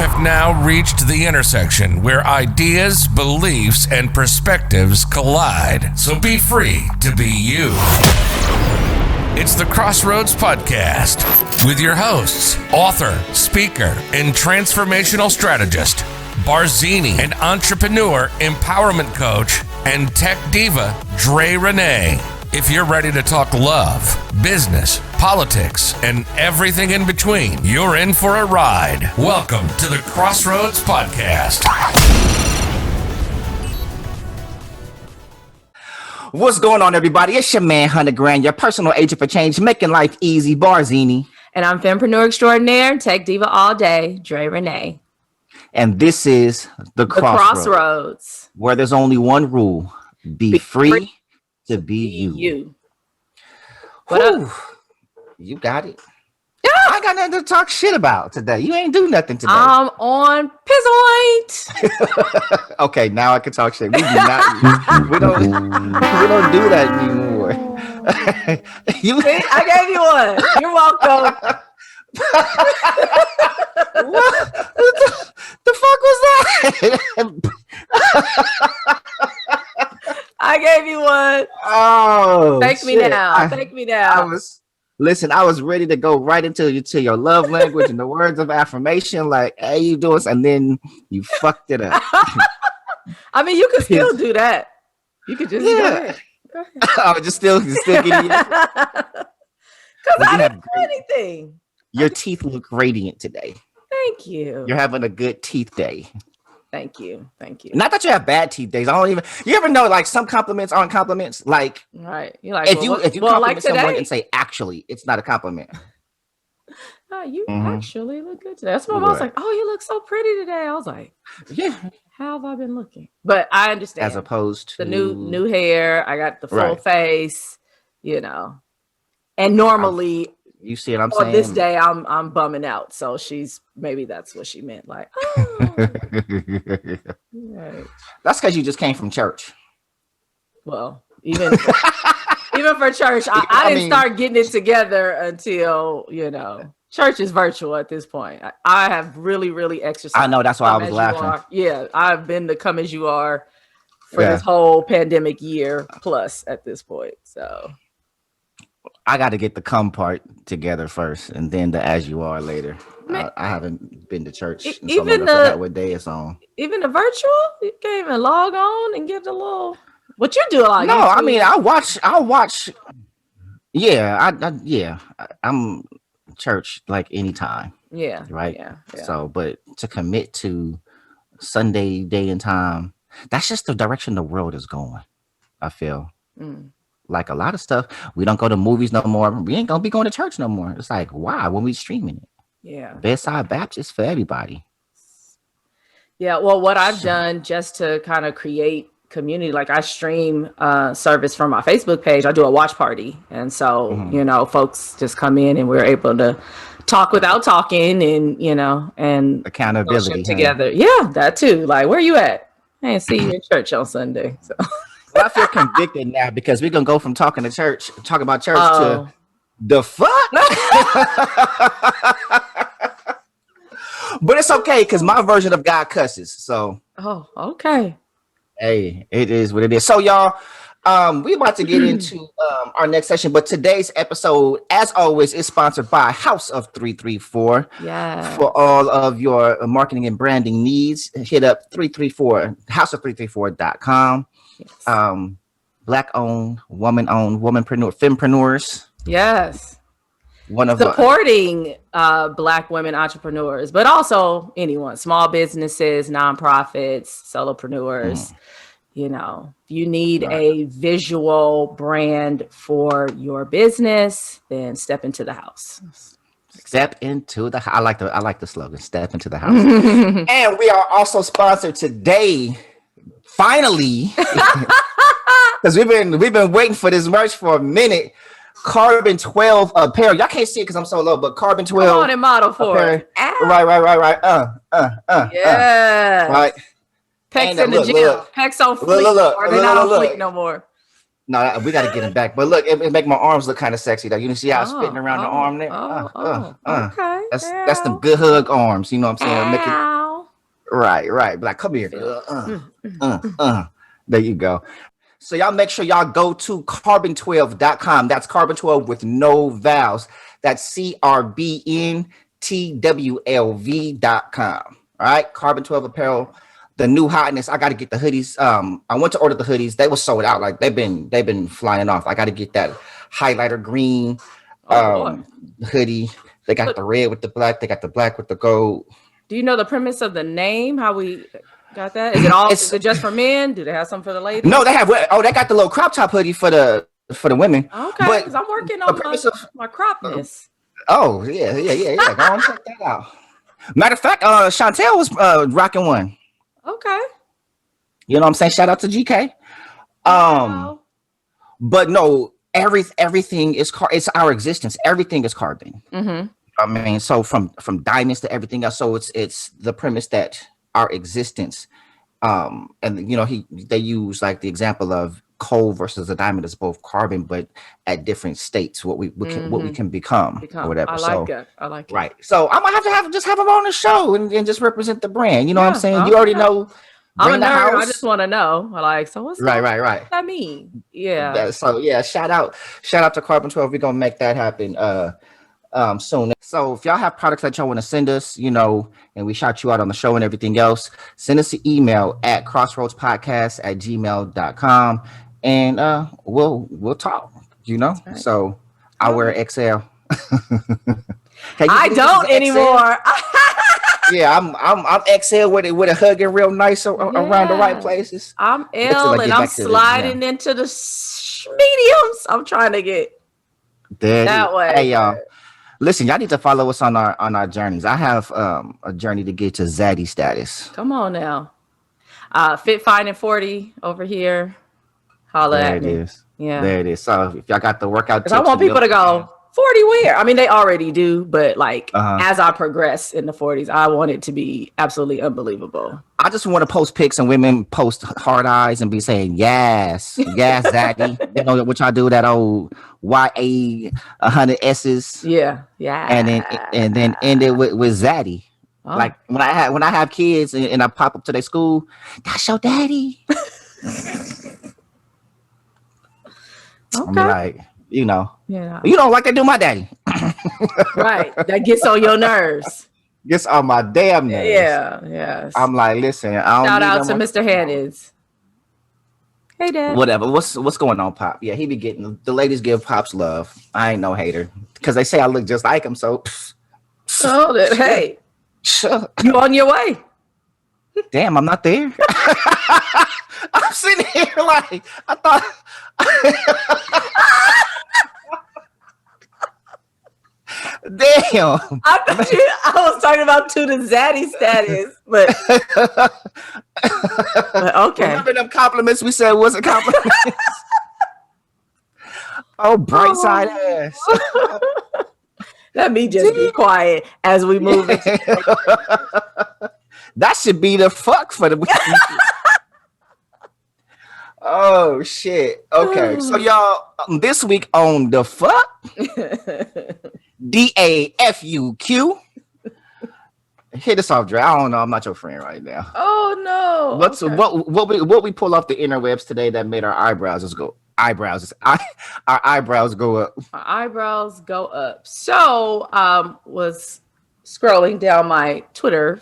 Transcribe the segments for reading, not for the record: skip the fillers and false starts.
have now reached the intersection where ideas, beliefs, and perspectives collide. So be free to be you. It's the Crossroads Podcast with your hosts, author, speaker, and transformational strategist, Barzini and entrepreneur, empowerment coach, and tech diva, Dre Renee. If you're ready to talk love, business, politics, and everything in between, you're in for a ride. Welcome to the Crossroads Podcast. What's going on, everybody? It's your man, 100 Grand, your personal agent for change, making life easy, Barzini. And I'm fempreneur extraordinaire, tech diva all day, Dre Renee. And this is the Crossroads, where there's only one rule: be free to be you. What up? You got it. I ain't got nothing to talk shit about today. You ain't do nothing today. I'm on Pizzoint. Okay, now I can talk shit. We do not. we don't do that anymore. See, I gave you one. You're welcome. What the fuck was that? I gave you one. Oh, thank me now. Thank me now. I was ready to go right into your love language and the words of affirmation, like, hey, you doing, and then you fucked it up. I mean, you could still do that. You could just go ahead. Oh, just still getting you. Because I didn't do anything. Your teeth look radiant today. Thank you. You're having a good teeth day. Thank you. Not that you have bad teeth days. You ever know, like, some compliments aren't compliments? Like, right. You're like, if you compliment like someone and say, actually, it's not a compliment. Oh, you actually look good today. That's what I was like, oh, you look so pretty today. I was like, yeah. How have I been looking? But I understand. As opposed to the new hair. I got the full face, and normally you see what I'm saying? On this day, I'm bumming out. So maybe that's what she meant. Like, oh. Right. That's because you just came from church. Well, even for church, I didn't start getting it together until, church is virtual at this point. I have really, really exercised. I know, that's why I was laughing. Yeah, I've been the come as you are for this whole pandemic year plus at this point. So I got to get the come part together first, and then the as you are later. I haven't been to church in so long. I forgot what day it's on. Even the virtual, you can't even log on and get a little. What you do? Like, no, I mean, I'll watch. Yeah, I'm church like anytime. Yeah. Right. Yeah. So, but to commit to Sunday day and time, that's just the direction the world is going. I feel. Like a lot of stuff, we don't go to movies no more. We ain't gonna be going to church no more. It's like, why? When we streaming it? Yeah. Bedside Baptist for everybody. Yeah. Well, what I've done just to kind of create community, like I stream service from my Facebook page. I do a watch party, and so folks just come in, and we're able to talk without talking, and and accountability together. Yeah, that too. Like, where you at? I didn't see you in church on Sunday, so. Well, I feel convicted now because we're gonna go from talking about church to the fuck. But it's okay because my version of God cusses. So okay. Hey, it is what it is. So y'all, we about to get into our next session, but today's episode, as always, is sponsored by House of 334. Yeah. For all of your marketing and branding needs, hit up 334 houseof334.com. Yes. Black owned, womanpreneur, fempreneurs. Yes. One of supporting Black women entrepreneurs, but also anyone, small businesses, nonprofits, solopreneurs. If you need a visual brand for your business, then step into the house. Step into the house. I like the slogan. Step into the house. And we are also sponsored today. Finally, because we've been waiting for this merch for a minute. Carbon 12 apparel. Y'all can't see it because I'm so low, but Carbon 12. Come on and model for it. Right. Yeah. Right. Pecs in the gym. Pecs on fleek. Or they're not on fleek no more. No, we got to get him back. But look, it make my arms look kind of sexy though. You can see how it's fitting around the arm there. Okay. That's them good hug arms. You know what I'm saying? Make it Ow. right. Like, come here. There you go. So y'all make sure y'all go to carbon12.com. That's carbon 12 with no vowels. That's CRBNTWLV.com. All right, Carbon 12 apparel. The new hotness. I got to get the hoodies. I went to order the hoodies. They were sold out. Like they've been flying off. I got to get that highlighter green hoodie. They got the red with the black. They got the black with the gold. Do you know the premise of the name? How we got that? Is it all? Is it just for men? Do they have something for the ladies? No, they have. Oh, they got the little crop top hoodie for the women. Okay, because I'm working on my cropness. Oh yeah. Go on, check that out. Matter of fact, Chantel was rocking one. Okay. You know what I'm saying? Shout out to GK. But no, everything is it's our existence. Everything is carbon. Mm-hmm. I mean, so from diamonds to everything else. So it's the premise that our existence, and you know, they use like the example of coal versus a diamond is both carbon, but at different states, what we can become or whatever. I like it. Right. So I might have to have them on the show and just represent the brand. You know what I'm saying? You already know. I'm a nerd. I just want to know. Like, so what's right. What that mean? Yeah. So yeah, shout out to Carbon 12. We're gonna make that happen soon. So if y'all have products that y'all want to send us, you know, and we shout you out on the show and everything else, send us an email at crossroadspodcast@gmail.com. And we'll talk, you know. Right. So I wear XL. I don't anymore. Yeah, I'm XL with it hugging real nice around the right places. I'm L and I'm sliding into the mediums. I'm trying to get that way. Hey y'all, listen, y'all need to follow us on our journeys. I have a journey to get to Zaddy status. Come on now, Fit, Fine, and 40 over here. Holla at me. There it is. Yeah, there it is. So if y'all got the workout tips, I want people to go 40 where? I mean, they already do, but like as I progress in the 40s, I want it to be absolutely unbelievable. I just want to post pics and women post hard eyes and be saying yes, Zaddy. You know what y'all do, that old YA 100 S's. Yeah. And then end it with Zaddy. Oh. Like when I have kids and I pop up to their school, that's your daddy. Okay. I'm like, you know, yeah, you don't like they do my daddy. Right. That gets on your nerves. Gets on my damn nerves. Yeah. I'm like, listen, I don't shout out to Mr. Hannons. Hey, Dad. Whatever. What's going on, Pop? Yeah, he be getting the ladies give Pops love. I ain't no hater because they say I look just like him. So, hey, you on your way? Damn, I'm not there. I'm sitting here like I thought. Damn. I was talking about to the Zaddy status, but okay. Remember them compliments we said wasn't compliments? Oh, bright side ass. Let me just be quiet as we move. That should be the fuck for the week. Oh shit. Okay. So y'all, this week on the fuck DAFUQ. Hit us off, Dre. I don't know. I'm not your friend right now. Oh no. What we pull off the interwebs today that made our eyebrows go up. Our eyebrows go up. So was scrolling down my Twitter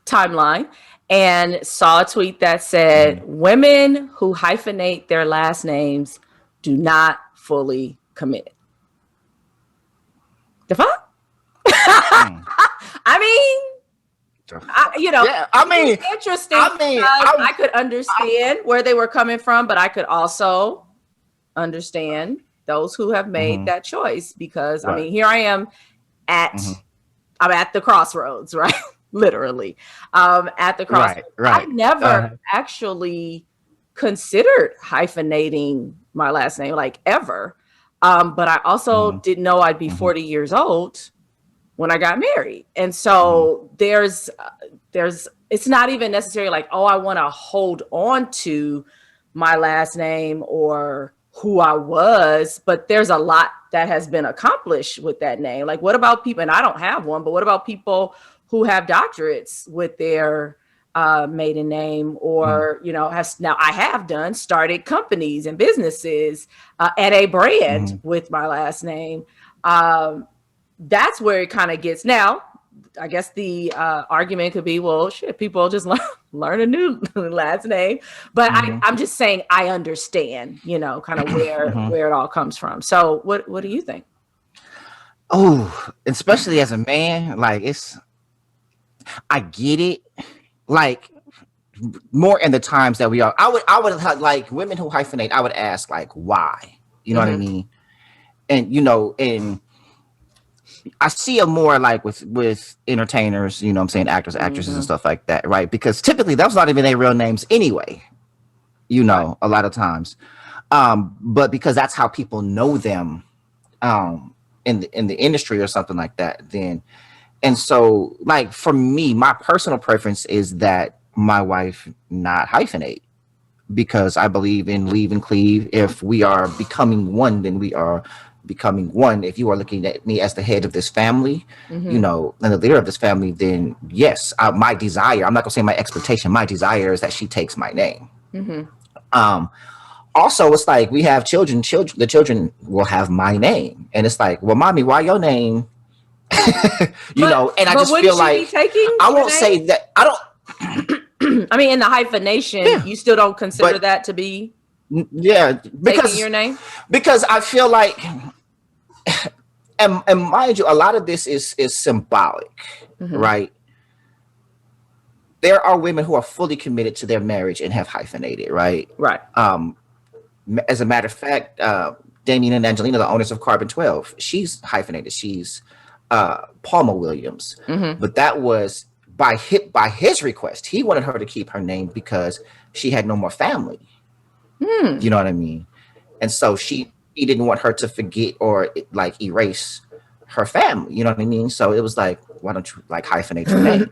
timeline and saw a tweet that said women who hyphenate their last names do not fully commit. The fuck? I mean, interesting. I could understand where they were coming from, but I could also understand those who have made that choice because I mean, here I am I'm at the crossroads, right? Literally, at the crossroads. Right. I never actually considered hyphenating my last name, like ever. But I also didn't know I'd be 40 years old when I got married. And so there's it's not even necessarily like, oh, I want to hold on to my last name or who I was, but there's a lot that has been accomplished with that name. Like, what about people, and I don't have one, but what about people who have doctorates with their maiden name, or, you know, I have started companies and businesses and a brand with my last name. That's where it kind of gets. Now, I guess the argument could be, well, shit, people just learn a new last name. But I'm just saying, I understand, you know, kind of where it all comes from. So what do you think? Oh, especially as a man, like I get it. Like, more in the times that we are, I would have, like, women who hyphenate, I would ask, like, why? You know what I mean? And, you know, and I see it more like with entertainers, you know what I'm saying, actors, actresses and stuff like that, right? Because typically those not even their real names anyway, you know, a lot of times. But because that's how people know them in the industry or something like that, then. And so, like, for me, my personal preference is that my wife not hyphenate, because I believe in leave and cleave. If we are becoming one, then we are becoming one. If you are looking at me as the head of this family, you know, and the leader of this family, then yes, my desire, I'm not gonna say my expectation, my desire is that she takes my name. Also, it's like, we have children, the children will have my name. And it's like, well, mommy, why your name? You know, and I just feel like, I won't say that, I don't, I mean, in the hyphenation, you still don't consider that to be because your name? Because I feel like, and mind you, a lot of this is symbolic, right? There are women who are fully committed to their marriage and have hyphenated, right? Right. As a matter of fact, Damien and Angelina, the owners of Carbon 12, she's hyphenated. She's Palma Williams, but that was by his request. He wanted her to keep her name because she had no more family. You know what I mean? And so he didn't want her to forget or like erase her family. You know what I mean? So it was like, why don't you like hyphenate your name?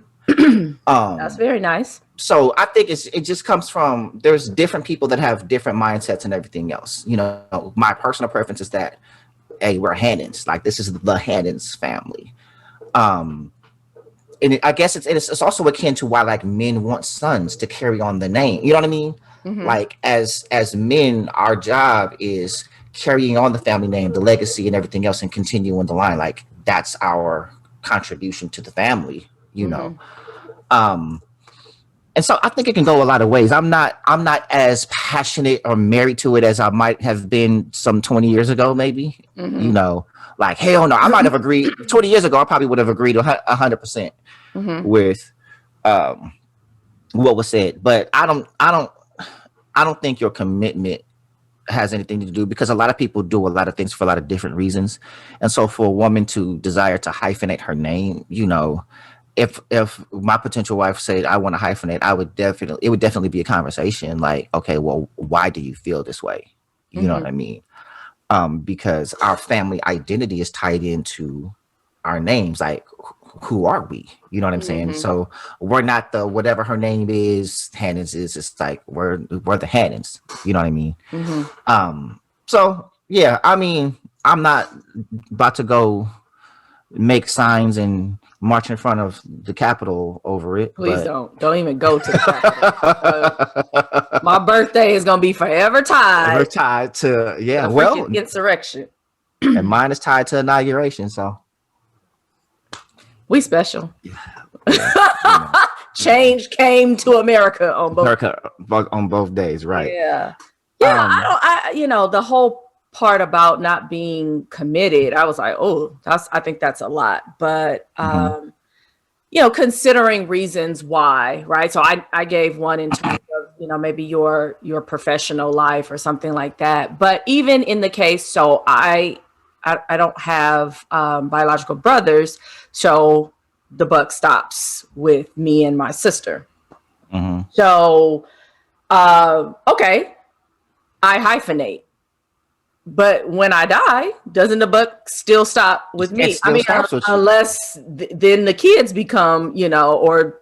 That's very nice. So I think it just comes from, there's different people that have different mindsets and everything else. You know, my personal preference is that, hey, we're Hannons. Like, this is the Hannons family. And I guess it's also akin to why, like, men want sons to carry on the name. You know what I mean? Like, as men, our job is carrying on the family name, the legacy and everything else, and continuing the line. Like, that's our contribution to the family, you know? And so I think it can go a lot of ways. I'm not as passionate or married to it as I might have been some 20 years ago, maybe. You know, like, hell no, I might have agreed 20 years ago. I probably would have agreed 100% with what was said. But I don't think your commitment has anything to do, because a lot of people do a lot of things for a lot of different reasons. And so for a woman to desire to hyphenate her name, you know, if my potential wife said, I want to hyphenate, it would definitely be a conversation. Like, okay, well, why do you feel this way? You know what I mean? Because our family identity is tied into our names. Like, who are we? You know what I'm saying? So we're not the whatever her name is, Hannons is. It's like we're the Hannons. You know what I mean? So yeah, I mean, I'm not about to go make signs and march in front of the Capitol over it. Please don't even go to the Capitol. My birthday is gonna be forever tied to insurrection, and mine is tied to inauguration. So we special. Change came to America on both days, right? Yeah. I you know, the whole part about not being committed, I was like, oh, I think that's a lot. But you know, considering reasons why, right? So I gave one in terms of, you know, maybe your professional life or something like that. But even in the case, so I don't have biological brothers, so the buck stops with me and my sister. So okay, I hyphenate. But when I die, doesn't the buck still stop with me? I mean, unless then the kids become, you know, or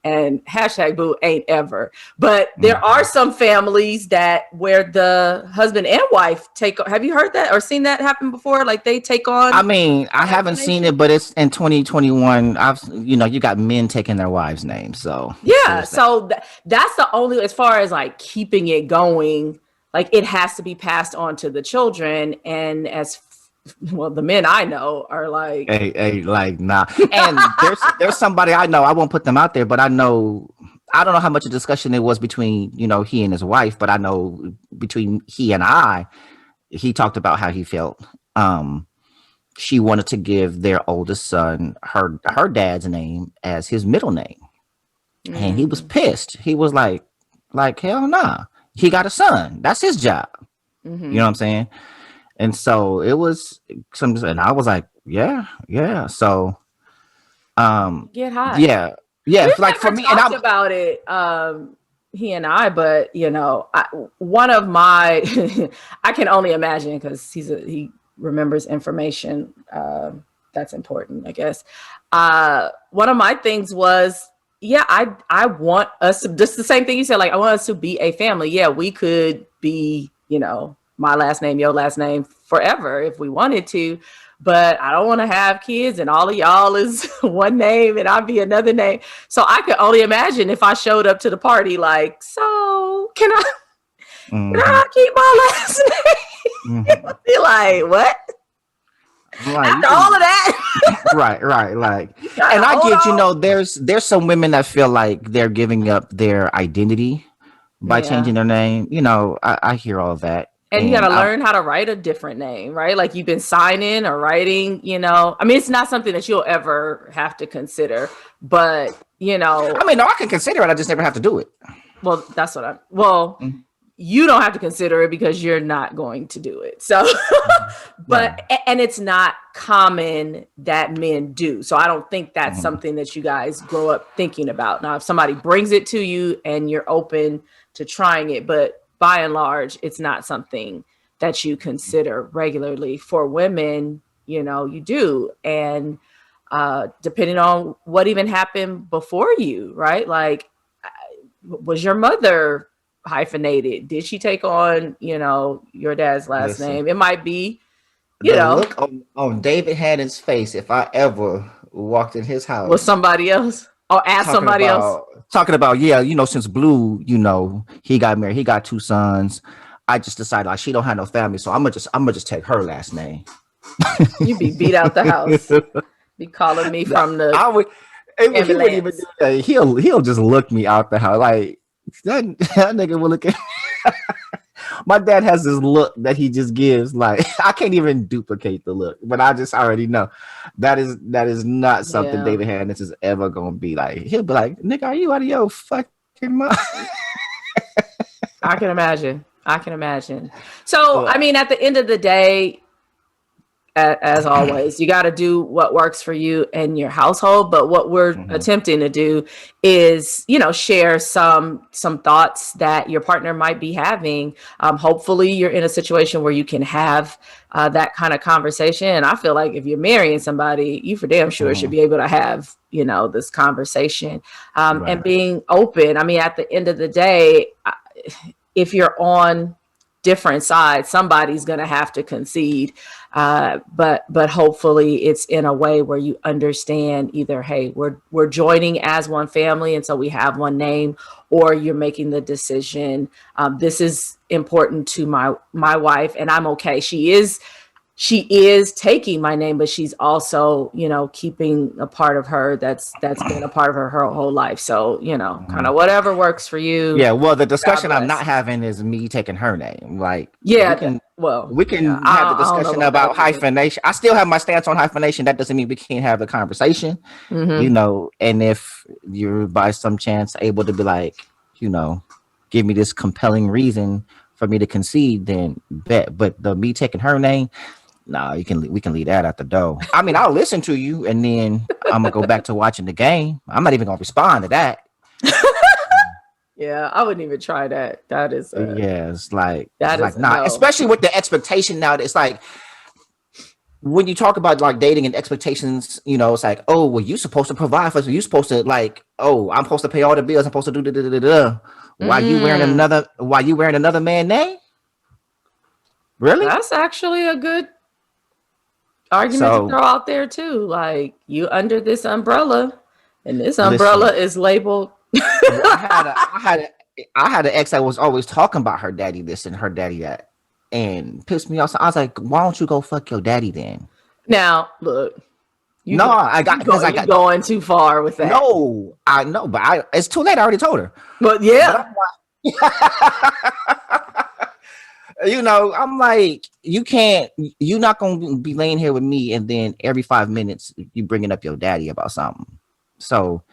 and hashtag boo ain't ever. But there are some families where the husband and wife have you heard that or seen that happen before? Like they take on. I mean, I haven't seen it, but it's in 2021. You got men taking their wives' names. So yeah, so that's the only, as far as like keeping it going, like it has to be passed on to the children. And the men I know are like, hey, like nah. And there's somebody I know. I won't put them out there, but I don't know how much a discussion it was between he and his wife, but I know between he and he talked about how he felt. She wanted to give their oldest son her dad's name as his middle name, and he was pissed. He was like hell nah. He got a son. That's his job. You know what I'm saying? And so it was and I was like, yeah. So, get high. Yeah. We've like for me, talked about it, he and I, but one of my, I can only imagine because he remembers information that's important, I guess. One of my things was, I want us to, just the same thing you said, like I want us to be a family. Yeah, we could be, my last name, your last name forever if we wanted to, but I don't want to have kids and all of y'all is one name and I'll be another name. So I could only imagine if I showed up to the party like, so can I keep my last name? Be like, what? Like, after all of that. right. Like, and I get, there's some women that feel like they're giving up their identity by changing their name. I hear all that. And you got to learn how to write a different name, right? Like you've been signing or writing, I mean, it's not something that you'll ever have to consider, but I mean, no, I can consider it. I just never have to do it. Well, that's what you don't have to consider it because you're not going to do it. So, and it's not common that men do. So I don't think that's something that you guys grow up thinking about. Now, if somebody brings it to you and you're open to trying it, but by and large, it's not something that you consider regularly. For women, you do. And depending on what even happened before you, right? Like, was your mother hyphenated? Did she take on, your dad's last name? It might be, look on David Hannon's face if I ever walked in his house. Was somebody else? Or ask somebody else? Talking about, since Blue, he got married, he got 2 sons. I just decided like she don't have no family, so I'm gonna just take her last name. You be beat out the house. Be calling me from the. He wouldn't even do that. He'll just look me out the house like that nigga will look at. My dad has this look that he just gives. Like I can't even duplicate the look, but I just already know that is not something David Hannons is ever gonna be like. He'll be like, "Nigga, are you out of your fucking mind?" I can imagine. So, I mean, at the end of the day, as always, you got to do what works for you and your household. But what we're attempting to do is, share some thoughts that your partner might be having. Hopefully you're in a situation where you can have that kind of conversation. And I feel like if you're marrying somebody, you for damn sure should be able to have, this conversation and being open. I mean, at the end of the day, if you're on different sides, somebody's going to have to concede. But hopefully it's in a way where you understand either, hey, we're joining as one family, and so we have one name, or you're making the decision. This is important to my wife, and I'm okay. She is taking my name, but she's also, keeping a part of her that's been a part of her whole life. So, kind of whatever works for you. Yeah. Well, the discussion I'm not having is me taking her name. Like, we can have the discussion about hyphenation. I still have my stance on hyphenation. That doesn't mean we can't have the conversation, and if you're by some chance able to be like, give me this compelling reason for me to concede, then bet. But me taking her name, no, we can leave that at the door. I mean, I'll listen to you, and then I'm gonna go back to watching the game. I'm not even gonna respond to that. Yeah, I wouldn't even try that. That is, it's like that it's is like, nah, no. Especially with the expectation now. It's like when you talk about like dating and expectations, you know, it's like, oh, well, you're supposed to provide for us. You're supposed to like, oh, I'm supposed to pay all the bills. I'm supposed to do da da da da. Why you wearing another man name? Really? That's actually a good argument to throw out there too. Like, you under this umbrella, and this umbrella is labeled. I had an ex that was always talking about her daddy this and her daddy that, and pissed me off. So I was like, why don't you go fuck your daddy then? Now look, I got going too far with that. No, I know, but it's too late. I already told her. But yeah. You know, I'm like, you're not gonna be laying here with me, and then every 5 minutes you bringing up your daddy about something. So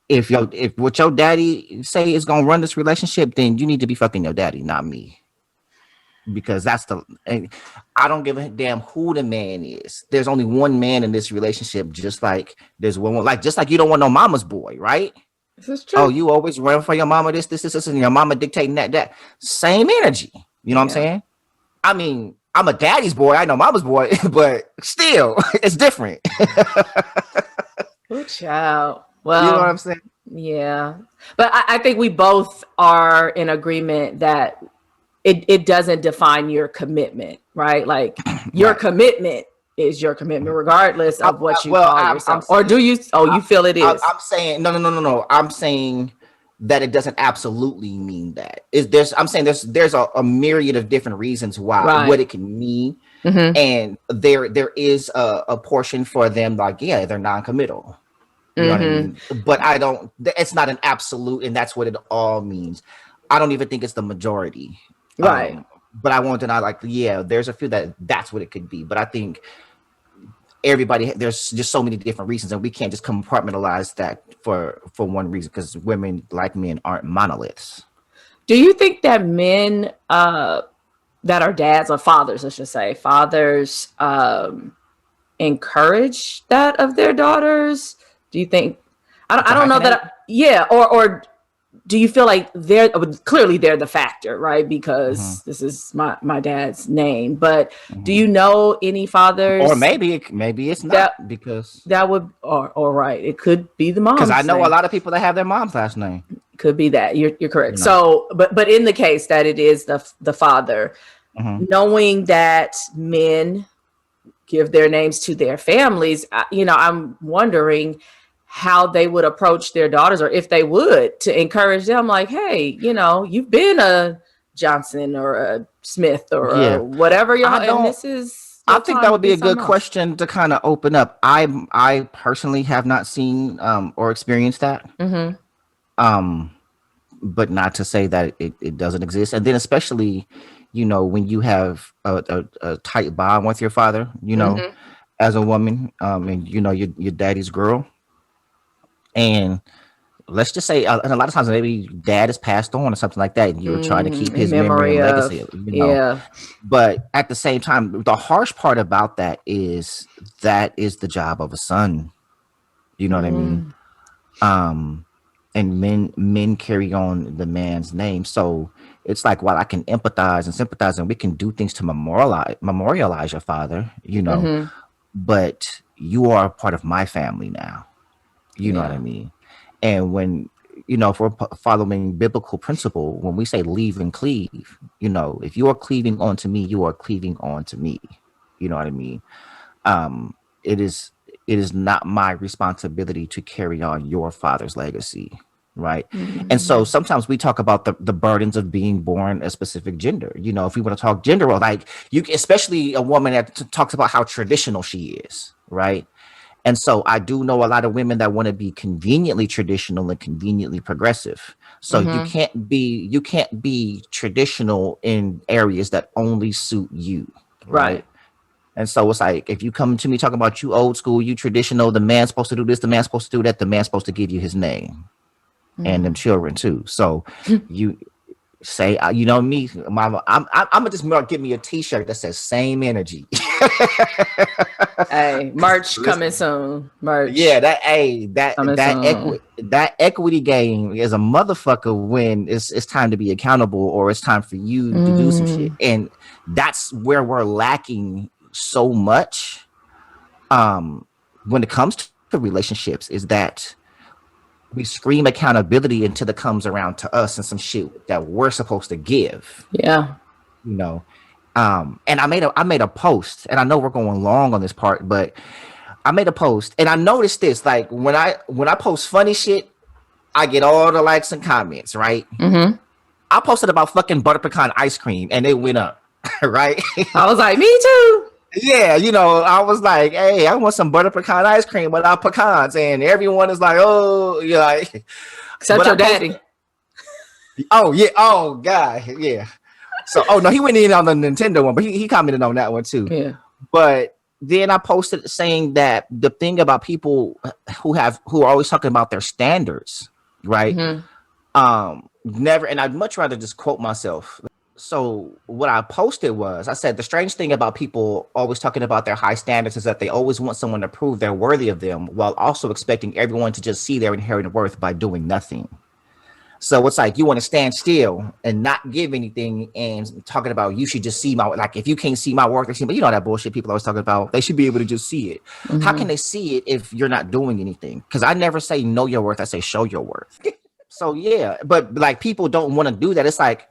if what your daddy say is gonna run this relationship, then you need to be fucking your daddy, not me. Because I don't give a damn who the man is. There's only one man in this relationship, just like there's one, like just like you don't want no mama's boy, right? This is true. Oh, you always run for your mama, this, and your mama dictating that. Same energy. You know what I'm saying? I mean, I'm a daddy's boy. I know mama's boy, but still, it's different. Good child. Well, you know what I'm saying? Yeah. But I think we both are in agreement that it doesn't define your commitment, right? Like your commitment is your commitment, regardless of what you call yourself. Or do you? Oh, you feel it is? I'm saying no. I'm saying that it doesn't absolutely mean that. I'm saying there's a myriad of different reasons why what it can mean, and there is a portion for them like they're non-committal. You know what I mean? But it's not an absolute, and that's what it all means. I don't even think it's the majority. Right. But I want to not like, there's a few that's what it could be. But I think everybody, there's just so many different reasons, and we can't just compartmentalize that for one reason, because women, like men, aren't monoliths. Do you think that men that are dads or fathers, let's just say fathers, encourage that of their daughters? Do you think? I don't know that. Or do you feel like they're the factor, right? Because this is my dad's name. But do you know any fathers? Or maybe it's not, because that would or right. It could be the mom. Because I know a lot of people that have their mom's last name. Could be that. You're correct. You know. So, but in the case that it is the father, knowing that men give their names to their families, I'm wondering how they would approach their daughters, or if they would, to encourage them, like, hey, you've been a Johnson or a Smith or whatever. I think that would be a good question to kind of open up. I personally have not seen or experienced that. But not to say that it doesn't exist. And then especially, when you have a tight bond with your father, as a woman, and your daddy's girl. And let's just say, and a lot of times maybe dad is passed on or something like that, and you're trying to keep his memory and legacy. But at the same time, the harsh part about that is the job of a son. You know what I mean? And men carry on the man's name. So it's like, while I can empathize and sympathize, and we can do things to memorialize your father, but you are a part of my family now. You know what I mean? And when, if we're following biblical principle, when we say leave and cleave, if you are cleaving onto me, you are cleaving onto me. You know what I mean? It is not my responsibility to carry on your father's legacy. Right. And so sometimes we talk about the burdens of being born a specific gender. If we want to talk gender, like especially a woman that talks about how traditional she is. Right. And so I do know a lot of women that want to be conveniently traditional and conveniently progressive. So you can't be traditional in areas that only suit you. Right. And so it's like, if you come to me talking about you old school, you traditional, the man's supposed to do this, the man's supposed to do that, the man's supposed to give you his name and them children too. So you say, me, mama, I'm gonna just get me a t-shirt that says same energy. Hey, merch coming soon. Merch. Yeah, that equity game is a motherfucker when it's time to be accountable, or it's time for you to do some shit. And that's where we're lacking so much. when it comes to relationships is that we scream accountability until it comes around to us and some shit that we're supposed to give, Yeah. you know. And I made a post, and I know we're going long on this part, but I made a post, and I noticed this, like when I post funny shit, I get all the likes and comments, right? Mm-hmm. I posted about fucking butter pecan ice cream, and it went up, right? I was like, me too. Yeah, I was like, hey, I want some butter pecan ice cream without pecans, and everyone is like, oh, yeah, like, Except but your daddy. oh yeah, oh god, yeah. So, oh no, he went in on the Nintendo one, but he commented on that one too. Yeah. But then I posted saying that the thing about people who are always talking about their standards, right? Never, and I'd much rather just quote myself. So what I posted was, I said the strange thing about people always talking about their high standards is that they always want someone to prove they're worthy of them, while also expecting everyone to just see their inherent worth by doing nothing. So it's like you want to stand still and not give anything, and talking about you should just see my, like, if you can't see my work, but that bullshit people always talking about. They should be able to just see it. How can they see it if you're not doing anything? Because I never say know your worth. I say show your worth. So yeah, but like people don't want to do that. It's like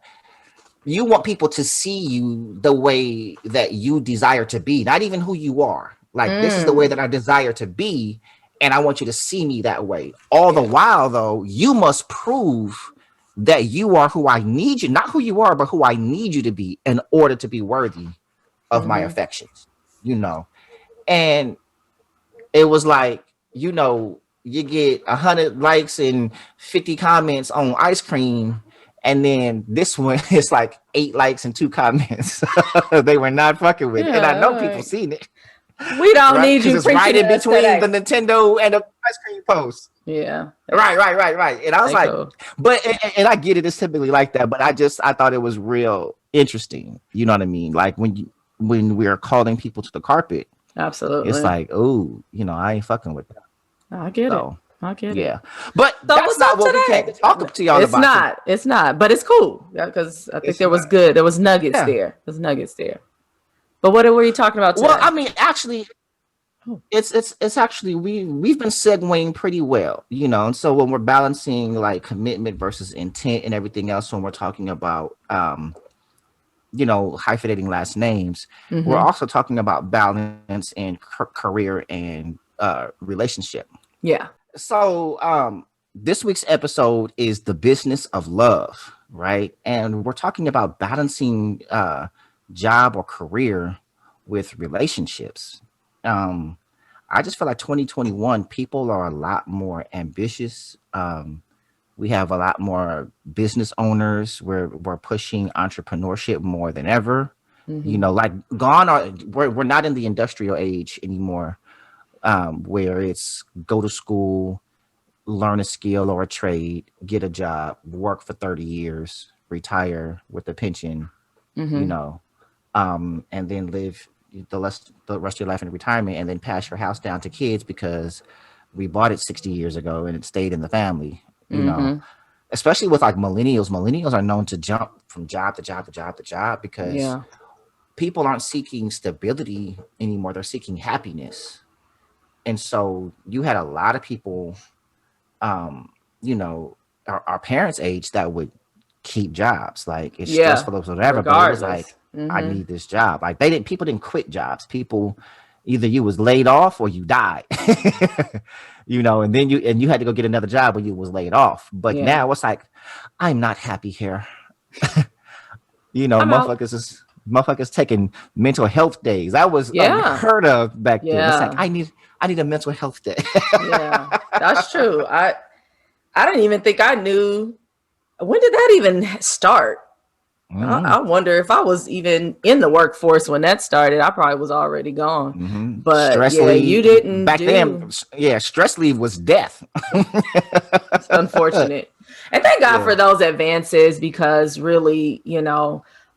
you want people to see you the way that you desire to be, not even who you are. Like this is the way that I desire to be, and I want you to see me that way. All the while, though, you must prove that you are who I need you, not who you are, but who I need you to be in order to be worthy of my affections, And it was like, you get 100 likes and 50 comments on ice cream, and then this one is like 8 likes and 2 comments. They were not fucking with it. And I know people seen it. We don't need you. It's right in between the Nintendo and the ice cream post. Yeah. Right. And I was like, but and I get it, it's typically like that, but I thought it was real interesting. You know what I mean? Like when we're calling people to the carpet. Absolutely. It's like, oh, I ain't fucking with that. I get it. Yeah. But that's not what we came to talk to y'all about. It's not, but it's cool. Because I think there was nuggets there. There's nuggets there. But what were you talking about today? Well, I mean, actually, it's actually we've been segueing pretty well, and so when we're balancing like commitment versus intent and everything else, when we're talking about hyphenating last names, we're also talking about balance in career and relationship. Yeah. So this week's episode is the business of love, right? And we're talking about balancing job or career with relationships. I just feel like 2021 people are a lot more ambitious. We have a lot more business owners. We're pushing entrepreneurship more than ever. We're not in the industrial age anymore, where it's go to school, learn a skill or a trade, get a job, work for 30 years, retire with a pension, and then live the rest of your life in retirement, and then pass your house down to kids because we bought it 60 years ago and it stayed in the family. Especially with like millennials are known to jump from job to job to job to job because people aren't seeking stability anymore. They're seeking happiness. And so you had a lot of people, our parents' age that would keep jobs. Like it's stressful or whatever, regardless. But it was like, I need this job. Like people didn't quit jobs. People, either you was laid off or you died, and then you had to go get another job when you was laid off. But now it's like, I'm not happy here. Motherfuckers taking mental health days. That was unheard of back then. It's like, I need a mental health day. Yeah, that's true. I didn't even think I knew. When did that even start? I wonder if I was even in the workforce when that started. I probably was already gone. But stress leave, you didn't back then. Yeah, stress leave was death. It's unfortunate. And thank God for those advances, because really,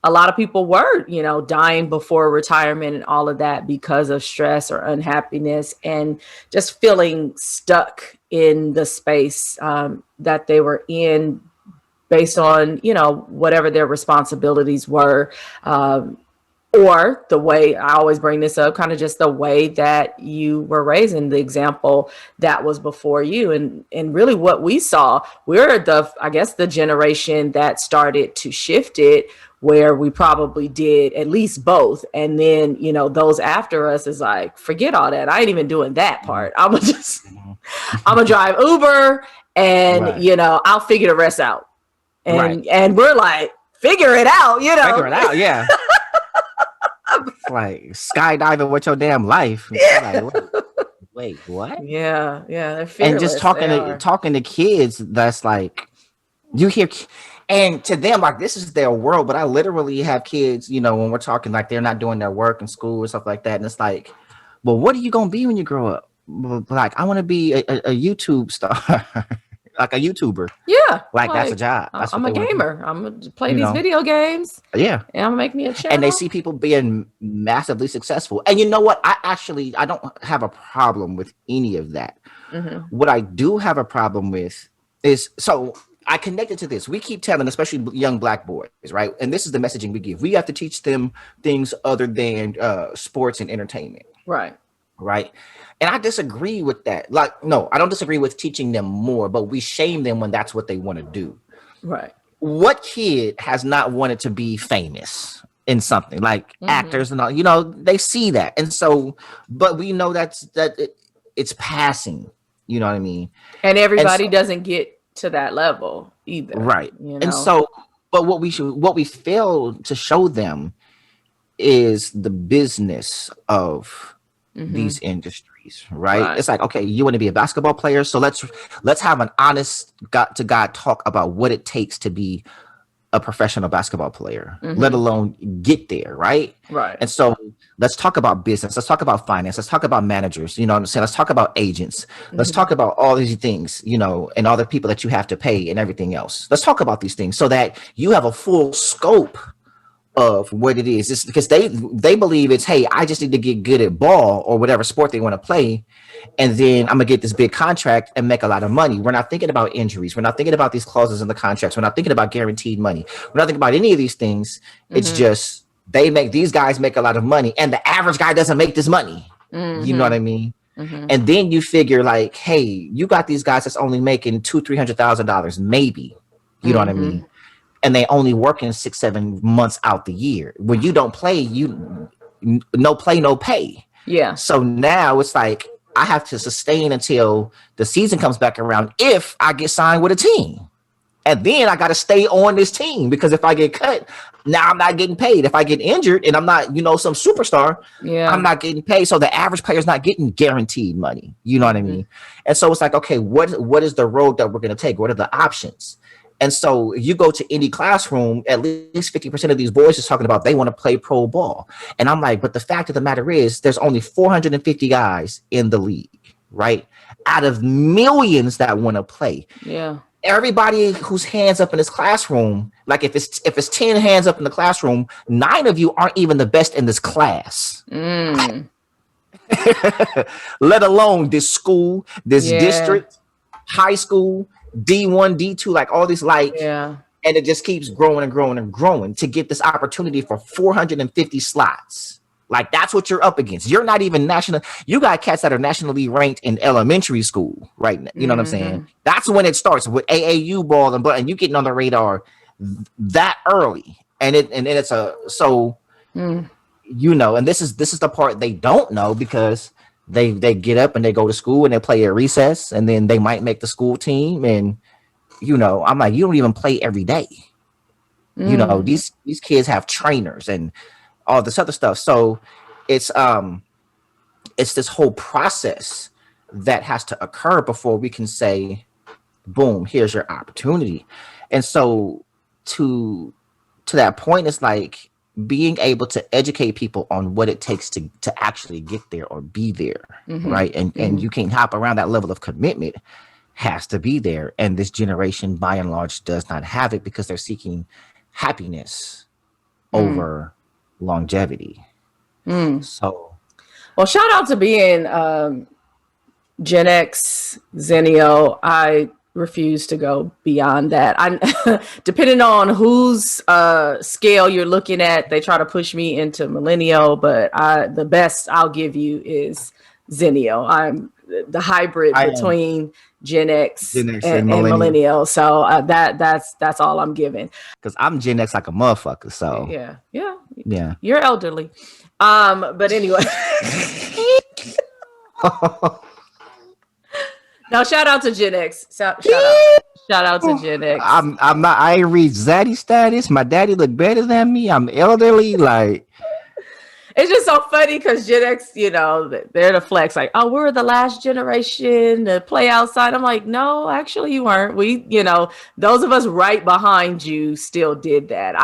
a lot of people were, dying before retirement and all of that because of stress or unhappiness and just feeling stuck in the space that they were in, based on, whatever their responsibilities were, or the way I always bring this up, kind of just the way that you were raised in the example that was before you. And really what we saw, we're I guess the generation that started to shift it, where we probably did at least both. And then, those after us is like, forget all that. I ain't even doing that part. I'm gonna drive Uber and, Right. I'll figure the rest out. And, Right. and we're like, figure it out, Figure it out. Yeah. Like skydiving with your damn life. Yeah. Like, wait, what? Yeah. They're fearless. And just talking to kids, that's like, you hear, and to them, like, this is their world. But I literally have kids, when we're talking, like, they're not doing their work in school or stuff like that. And it's like, well, what are you going to be when you grow up? Like, I want to be a YouTube star, like a YouTuber. Yeah. Like, that's a job. That's I'm a gamer. I'm going to play these video games. Yeah. And I'm going to make me a channel. And they see people being massively successful. And you know what? I don't have a problem with any of that. Mm-hmm. What I do have a problem with is, so I connected to this. We keep telling, especially young Black boys, right? And this is the messaging we give. We have to teach them things other than sports and entertainment. Right. Right. And I disagree with that. Like, no, I don't disagree with teaching them more, but we shame them when that's what they want to do. Right. What kid has not wanted to be famous in something, like actors and all, they see that. And so, but we know it's passing, you know what I mean? And everybody doesn't get to that level either. Right. And so, but what we fail to show them is the business of these industries, right? It's like, okay, you want to be a basketball player, so let's have an honest God to God talk about what it takes to be a professional basketball player, let alone get there, right? Right. And so let's talk about business, let's talk about finance, let's talk about managers, you know what I'm saying? Let's talk about agents, let's talk about all these things, and all the people that you have to pay and everything else. Let's talk about these things so that you have a full scope of what it is. It's because they believe it's, hey, I just need to get good at ball or whatever sport they want to play, and then I'm gonna get this big contract and make a lot of money. We're not thinking about injuries. We're not thinking about these clauses in the contracts. We're not thinking about guaranteed money. We're not thinking about any of these things. It's just these guys make a lot of money, and the average guy doesn't make this money. You know what I mean? And then you figure, like, hey, you got these guys that's only making $200,000-$300,000 maybe. You know what I mean? And they only work in 6-7 months out the year. When you don't play, no play, no pay. Yeah. So now it's like, I have to sustain until the season comes back around if I get signed with a team. And then I got to stay on this team, because if I get cut, now I'm not getting paid. If I get injured and I'm not, some superstar, I'm not getting paid. So the average player is not getting guaranteed money. You know what I mean? And so it's like, okay, what is the road that we're going to take? What are the options? And so you go to any classroom, at least 50% of these boys is talking about they want to play pro ball. And I'm like, but the fact of the matter is there's only 450 guys in the league, right? Out of millions that want to play. Yeah. Everybody whose hands up in this classroom, like if it's 10 hands up in the classroom, 9 of you aren't even the best in this class. Let alone this school, this district, high school, D1, D2, like all these, and it just keeps growing and growing and growing to get this opportunity for 450 slots. Like, that's what you're up against. You're not even national. You got cats that are nationally ranked in elementary school right now. You know what I'm saying? That's when it starts with AAU ball and you getting on the radar that early. And it's and this is the part they don't know, because they get up and they go to school and they play at recess, and then they might make the school team. And, I'm like, you don't even play every day. These kids have trainers and all this other stuff. So it's this whole process that has to occur before we can say, boom, here's your opportunity. And so to that point, it's like being able to educate people on what it takes to actually get there or be there, right? And you can't hop around. That level of commitment has to be there. And this generation, by and large, does not have it, because they're seeking happiness over longevity. So, well, shout out to being Gen X, Zennial. I refuse to go beyond that. I depending on whose scale you're looking at, they try to push me into millennial, but the best I'll give you is Zennial. I'm the hybrid between Gen X and millennial. So that's all I'm giving. Because I'm Gen X like a motherfucker. So yeah. You're elderly. But anyway. Now shout out to Gen X. Shout out to Gen X. I'm not. I ain't read Zaddy status. My daddy look better than me. I'm elderly. Like, it's just so funny because Gen X, you know, they're the flex. Like, oh, we're the last generation to play outside. I'm like, no, actually, you weren't. We, you know, those of us right behind you still did that.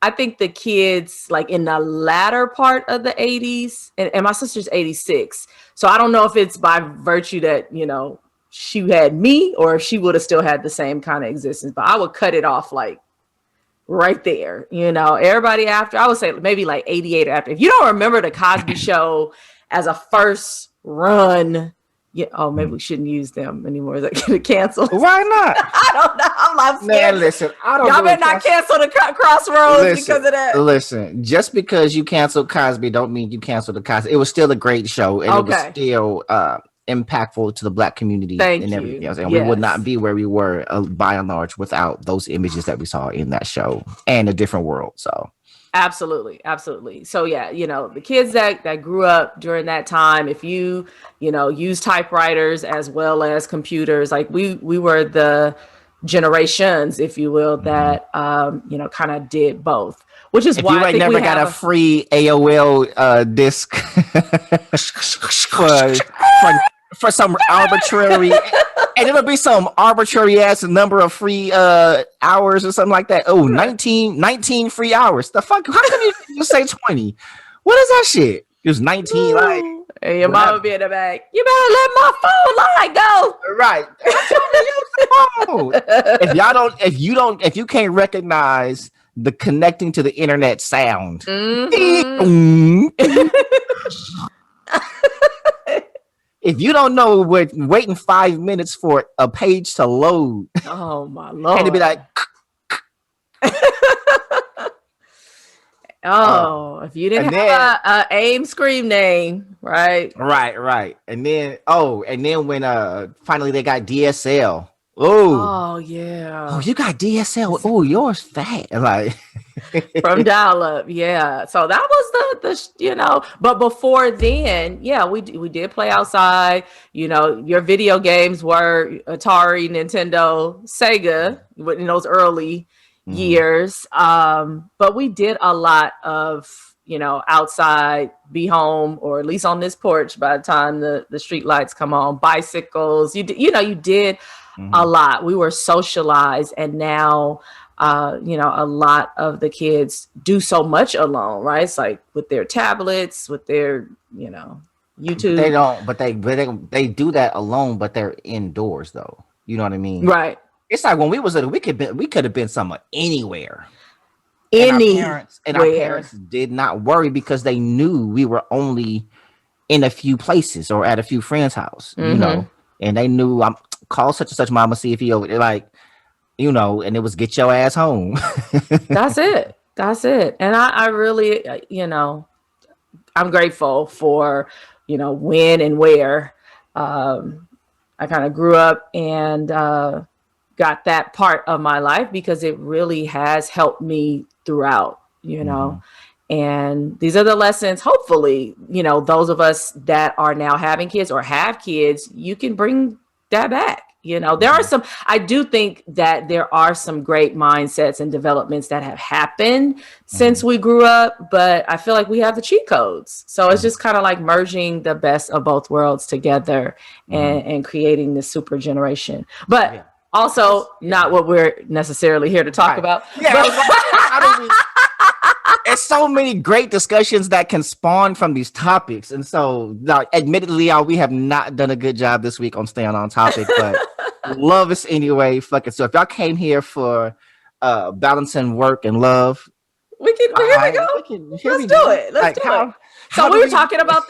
I think the kids like in the latter part of the 80s, and my sister's 86. So I don't know if it's by virtue that, you know, she had me or if she would have still had the same kind of existence, but I would cut it off like right there. You know, everybody after, I would say maybe like 88 or after. If you don't remember the Cosby Show as a first run, maybe we shouldn't use them anymore. They're gonna cancel. Why not? I don't know. I'm not scared. Man, listen, I don't. Y'all better not cancel the Crossroads because of that. Listen, just because you canceled Cosby, don't mean you canceled the Cosby. It was still a great show, and it was still impactful to the Black community and everything else. And we would not be where we were, by and large, without those images that we saw in that show and a different world. So. Absolutely. So yeah, you know, the kids that grew up during that time, if you use typewriters as well as computers, like we were the generations, if you will, that kind of did both. Which is why I think never got a free AOL disc for some arbitrary, and it'll be some arbitrary ass number of free hours or something like that. Oh, 19 free hours. The fuck? How come you say 20? What is that shit? It was 19. Like, and your mama be in the back. You better let my phone line go. Right. If you can't recognize the connecting to the internet sound. If you don't know what waiting 5 minutes for a page to load, oh my Lord, and it'd be like, if you didn't have a AIM scream name, right, and then when finally they got DSL. Oh yeah. Oh, you got DSL. Oh, yours fat. Like from dial-up. Yeah. So that was the but before then, we did play outside. You know, your video games were Atari, Nintendo, Sega in those early years. But we did a lot of, outside, be home, or at least on this porch by the time the street lights come on, bicycles. You did a lot. We were socialized, and now a lot of the kids do so much alone, right? It's like with their tablets, with their YouTube. They don't, but they do that alone, but they're indoors though. You know what I mean? Right. It's like when we was little, we could have been somewhere anywhere. Anywhere. And our parents did not worry because they knew we were only in a few places or at a few friends' house, and they knew I'm call such and such mama, see if he over there, like, and it was get your ass home. That's it. And I really, I'm grateful for, when and where I kind of grew up and got that part of my life, because it really has helped me throughout, and these are the lessons, hopefully, those of us that are now having kids or have kids, you can bring that back. There are I do think that there are some great mindsets and developments that have happened since we grew up, but I feel like we have the cheat codes. So it's just kind of like merging the best of both worlds together and creating this super generation. But also not what we're necessarily here to talk about. Yeah, it's so many great discussions that can spawn from these topics. And so, admittedly, y'all, we have not done a good job this week on staying on topic, but love us anyway. Fuck it. So if y'all came here for balancing work and love, here we go. Let's do it. So we were talking about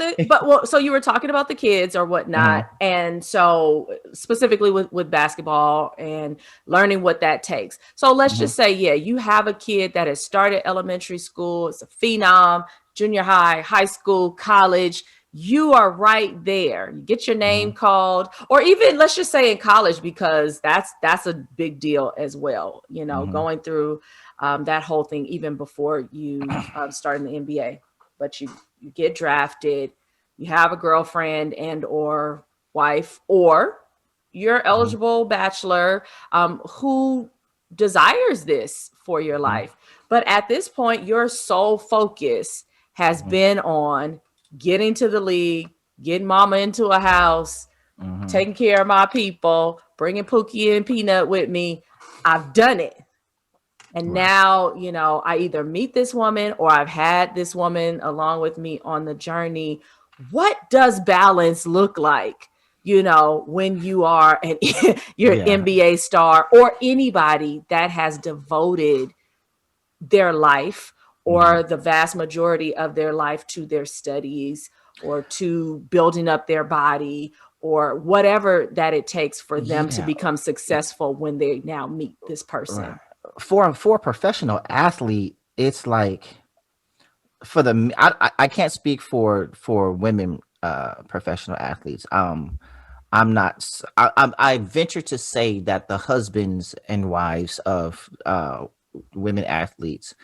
so you were talking about the kids or whatnot. And so specifically with basketball and learning what that takes. So let's just say, you have a kid that has started elementary school. It's a phenom, junior high, high school, college. You are right there. You get your name called, or even let's just say in college, because that's a big deal as well. Going through that whole thing even before you start in the NBA. But you get drafted, you have a girlfriend and or wife, or you're eligible bachelor who desires this for your life. But at this point, your sole focus has been on getting to the league, getting mama into a house, taking care of my people, bringing Pookie and Peanut with me. I've done it. And now, I either meet this woman or I've had this woman along with me on the journey. What does balance look like, when you are you're an NBA star or anybody that has devoted their life or the vast majority of their life to their studies or to building up their body or whatever that it takes for them to become successful when they now meet this person. Right. For a professional athlete, it's like I can't speak for women professional athletes. I venture to say that the husbands and wives of women athletes,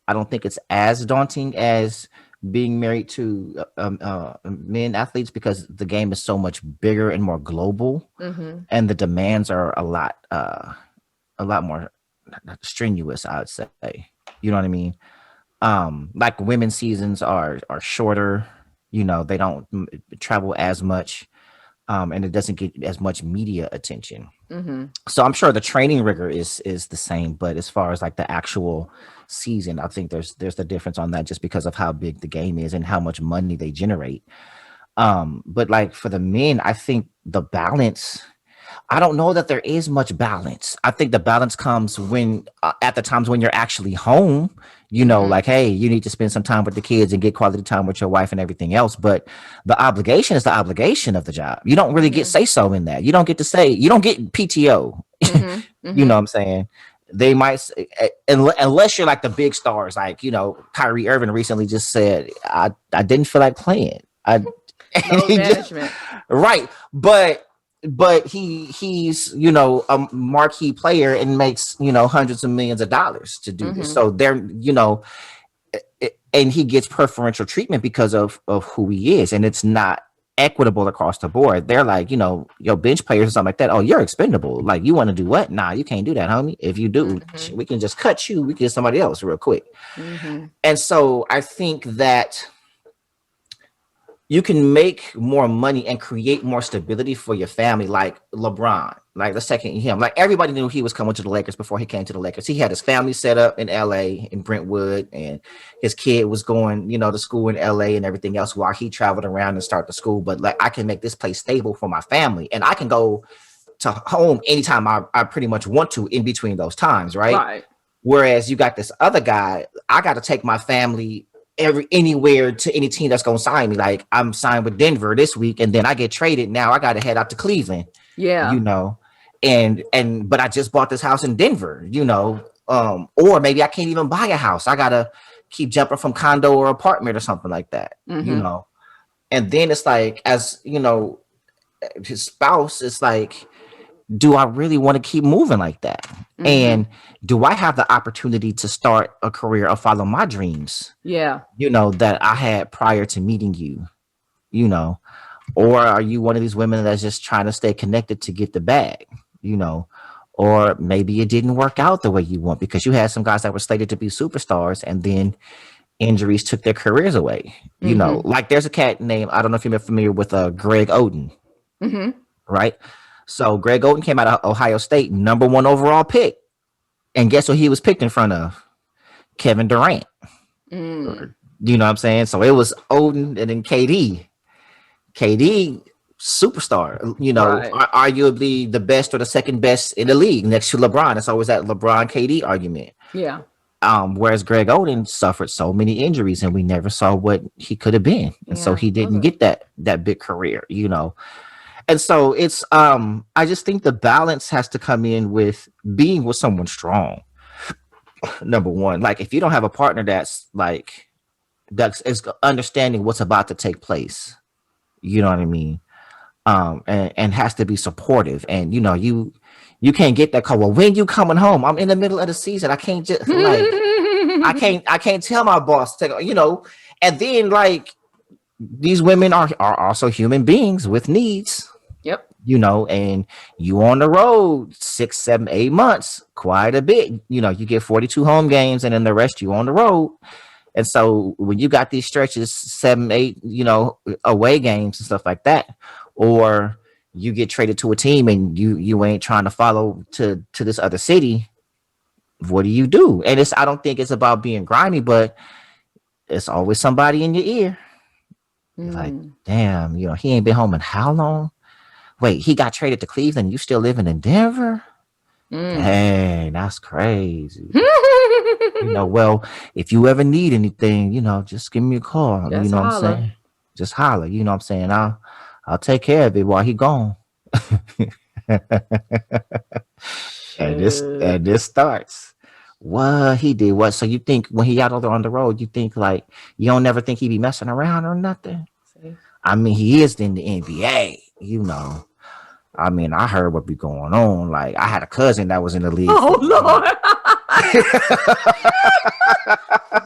I don't think it's as daunting as being married to men athletes, because the game is so much bigger and more global, and the demands are a lot more strenuous, I would say. You know what I mean? Like women's seasons are shorter. They don't travel as much, and it doesn't get as much media attention. So I'm sure the training rigor is the same, but as far as like the actual season, I think there's the difference on that, just because of how big the game is and how much money they generate. But like for the men, I think the balance, I don't know that there is much balance. I think the balance comes when at the times when you're actually home, like, hey, you need to spend some time with the kids and get quality time with your wife and everything else. But the obligation is the obligation of the job. You don't really get say-so in that. You don't get to say, you don't get PTO. You know what I'm saying? They might, unless you're like the big stars, like, Kyrie Irving recently just said, I didn't feel like playing. No management. Right. But he's a marquee player and makes hundreds of millions of dollars to do this. So they're and he gets preferential treatment because of who he is, and it's not equitable across the board. They're like, your bench players or something like that. Oh, you're expendable. Like, you want to do what? Nah, you can't do that, homie. If you do, we can just cut you. We can get somebody else real quick. And so I think that you can make more money and create more stability for your family, like LeBron. Like, let's take him. Like, everybody knew he was coming to the Lakers before he came to the Lakers. He had his family set up in LA, in Brentwood, and his kid was going, to school in LA and everything else while he traveled around and started the school. But like, I can make this place stable for my family, and I can go to home anytime I pretty much want to in between those times, right? Whereas you got this other guy, I got to take my family anywhere to any team that's gonna sign me. Like, I'm signed with Denver this week, and then I get traded. Now I gotta head out to Cleveland. But I just bought this house in Denver, or maybe I can't even buy a house. I gotta keep jumping from condo or apartment or something like that, And then it's like, as his spouse, it's like, do I really want to keep moving like that? And do I have the opportunity to start a career or follow my dreams? That I had prior to meeting you, or are you one of these women that's just trying to stay connected to get the bag, or maybe it didn't work out the way you want because you had some guys that were slated to be superstars and then injuries took their careers away. Like, there's a cat named, I don't know if you're familiar with Greg Oden, right? So Greg Oden came out of Ohio State, #1 overall pick. And guess what he was picked in front of? Kevin Durant. You know what I'm saying? So it was Oden and then KD. KD, superstar, arguably the best or the second best in the league next to LeBron. It's always that LeBron KD argument. Whereas Greg Oden suffered so many injuries and we never saw what he could have been. And so he didn't get that big career, And so it's I just think the balance has to come in with being with someone strong. Number one, like if you don't have a partner that's is understanding what's about to take place, you know what I mean? And has to be supportive. And you can't get that call. Well, when you coming home? I'm in the middle of the season. I can't just I can't tell my boss to, and then these women are also human beings with needs. Yep. And you on the road 6, 7, 8 months, quite a bit. You get 42 home games and then the rest you on the road. And so when you got these stretches, 7, 8, away games and stuff like that, or you get traded to a team and you ain't trying to follow to this other city, what do you do? And I don't think it's about being grimy, but it's always somebody in your ear. Like, damn, he ain't been home in how long? Wait, he got traded to Cleveland. You still living in Denver? Hey, that's crazy. Well, if you ever need anything, just give me a call. Just what I'm saying? Just holler. You know what I'm saying? I'll take care of it while he gone. and this starts. What he did? What? So you think when he out on the road, you think you don't never think he be messing around or nothing? See? I mean, he is in the NBA. I mean, I heard what be going on. Like, I had a cousin that was in the league. Oh, Lord.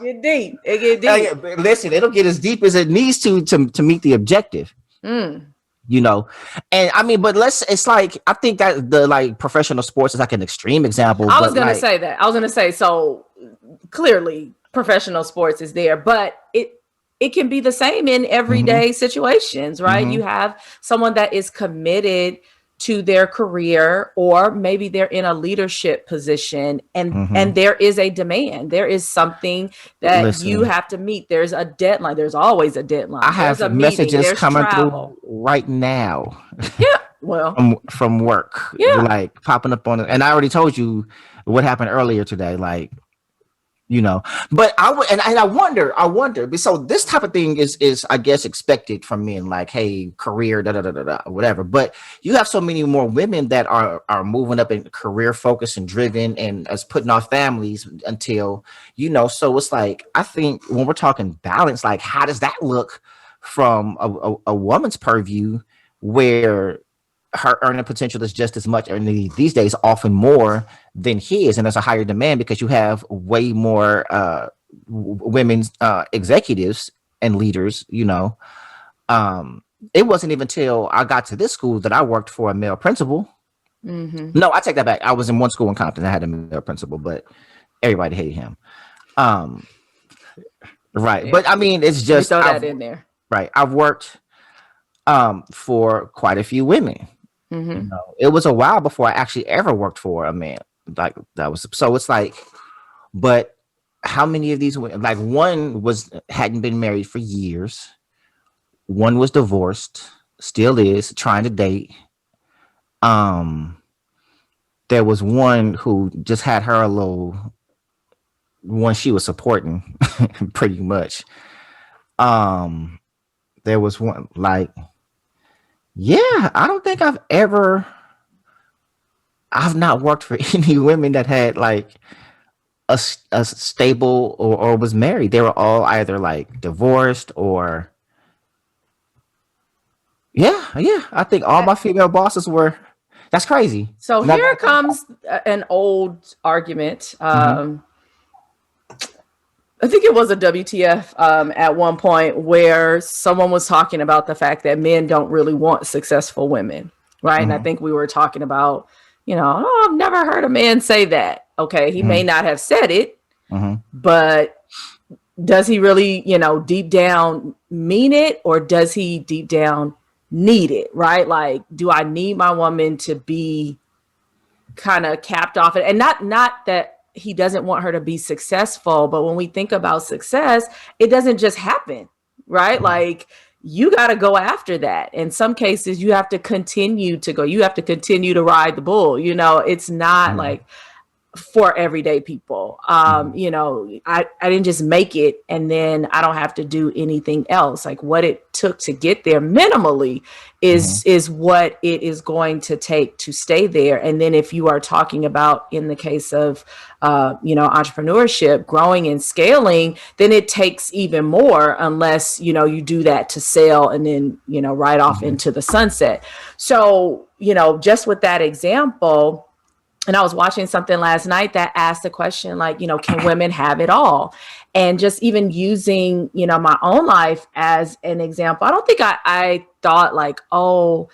It get deep. Listen, it'll get as deep as it needs to meet the objective. And I mean, but it's like, I think that the professional sports is like an extreme example. I was going to say that. I was going to say, so clearly professional sports is there, but it can be the same in everyday situations, right? You have someone that is committed to their career, or maybe they're in a leadership position and there is a demand. There is something that you have to meet. There's a deadline. There's always a deadline. I have messages coming through right now. Yeah. Well, from work, popping up on it. And I already told you what happened earlier today. But I wonder. So this type of thing is I guess expected from men, hey, career, whatever. But you have so many more women that are moving up in career focused and driven and as putting off families until, so it's I think when we're talking balance, how does that look from a woman's purview where her earning potential is just as much, or these days often more than his, and there's a higher demand because you have way more women executives and leaders. It wasn't even until I got to this school that I worked for a male principal. No, I take that back. I was in one school in Compton. I had a male principal, but everybody hated him. Right, but I mean, it's just throw that in there. Right, I've worked for quite a few women. It was a while before I actually ever worked for a man. That was so. It's but how many of these women? One hadn't been married for years. One was divorced, still is trying to date. There was one who just had her a little one she was supporting, pretty much. There was one yeah, I don't think I've not worked for any women that had a stable or was married. They were all either divorced or yeah. I think all my female bosses were. That's crazy. So here comes an old argument. I think it was a WTF at one point where someone was talking about the fact that men don't really want successful women, right? And I think we were talking about, I've never heard a man say that. Okay, he may not have said it, but does he really, deep down mean it, or does he deep down need it, right? Do I need my woman to be kind of capped off? And not that he doesn't want her to be successful, but when we think about success, it doesn't just happen, right? You got to go after that. In some cases, you have to continue to go. You have to continue to ride the bull. It's not for everyday people. You know, I didn't just make it and then I don't have to do anything else. Like what it took to get there minimally is what it is going to take to stay there. And then if you are talking about, in the case of, you know, entrepreneurship, growing and scaling, then it takes even more unless, you know, you do that to sell and then, you know, right off into the sunset. So, you know, just with that example, and I was watching something last night that asked the question, like, you know, can women have it all? And just even using, you know, my own life as an example, I don't think I thought like, oh,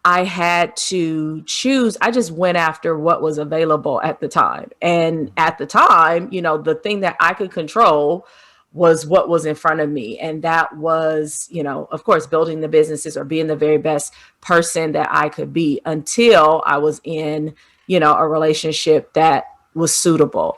I had to choose. I just went after what was available at the time. And at the time, you know, the thing that I could control was what was in front of me. And that was, you know, of course, building the businesses or being the very best person that I could be until I was in, you know, a relationship that was suitable.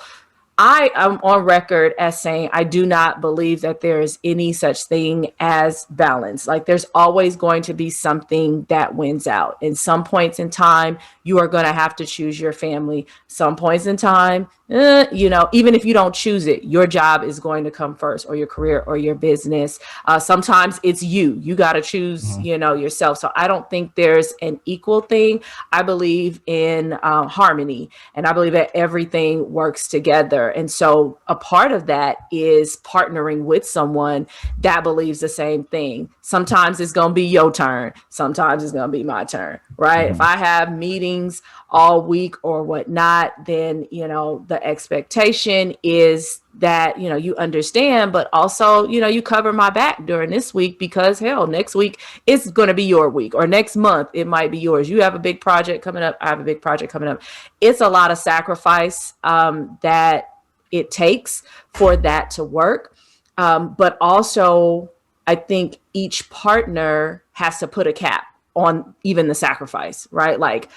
I am on record as saying I do not believe that there is any such thing as balance. Like there's always going to be something that wins out. In some points in time, you are going to have to choose your family. Some points in time, you know, even if you don't choose it, your job is going to come first, or your career or your business. Sometimes it's you got to choose, you know, yourself. So I don't think there's an equal thing. I believe in harmony, and I believe that everything works together. And so a part of that is partnering with someone that believes the same thing. Sometimes it's going to be your turn. Sometimes it's going to be my turn, right? If I have meetings all week or whatnot, then, you know, the expectation is that, you know, you understand, but also, you know, you cover my back during this week because hell, next week it's going to be your week, or next month it might be yours. You have a big project coming up. I have a big project coming up. It's a lot of sacrifice that it takes for that to work. But also I think each partner has to put a cap on even the sacrifice, right? Like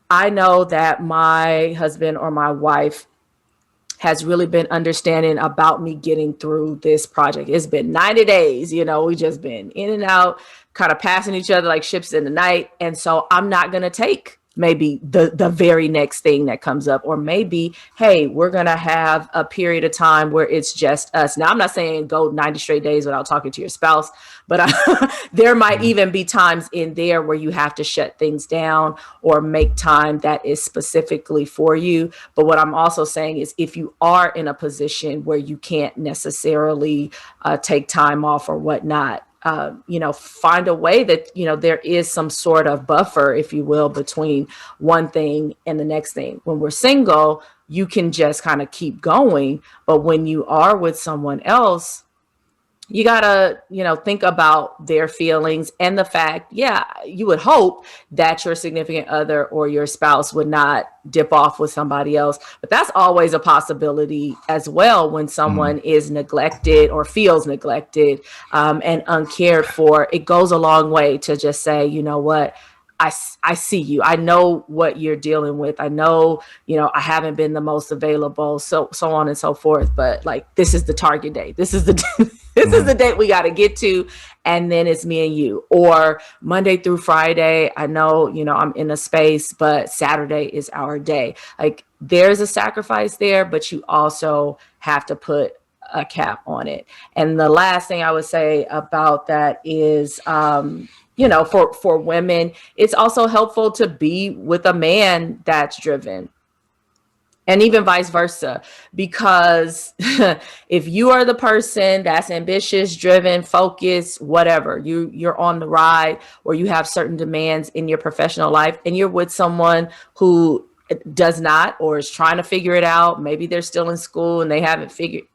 I know that my husband or my wife has really been understanding about me getting through this project. It's been 90 days, you know, we just been in and out, kind of passing each other like ships in the night. And so I'm not going to take maybe the very next thing that comes up, or maybe, hey, we're going to have a period of time where it's just us. Now, I'm not saying go 90 straight days without talking to your spouse, but there might even be times in there where you have to shut things down or make time that is specifically for you. But what I'm also saying is if you are in a position where you can't necessarily take time off or whatnot, you know, find a way that, you know, there is some sort of buffer, if you will, between one thing and the next thing. When we're single, you can just kind of keep going. But when you are with someone else, you gotta, you know, think about their feelings and the fact, yeah, you would hope that your significant other or your spouse would not dip off with somebody else. But that's always a possibility as well when someone is neglected or feels neglected and uncared for. It goes a long way to just say, you know what, I see you. I know what you're dealing with. I know, you know, I haven't been the most available, so on and so forth. But like, this is the target date. This is the this is the date we got to get to, and then it's me and you. Or Monday through Friday, I know, you know, I'm in a space, but Saturday is our day. Like, there's a sacrifice there, but you also have to put a cap on it. And the last thing I would say about that is, you know, for women, it's also helpful to be with a man that's driven, and even vice versa, because if you are the person that's ambitious, driven, focused, whatever, you're on the ride, or you have certain demands in your professional life, and you're with someone who does not, or is trying to figure it out. Maybe they're still in school and they haven't figured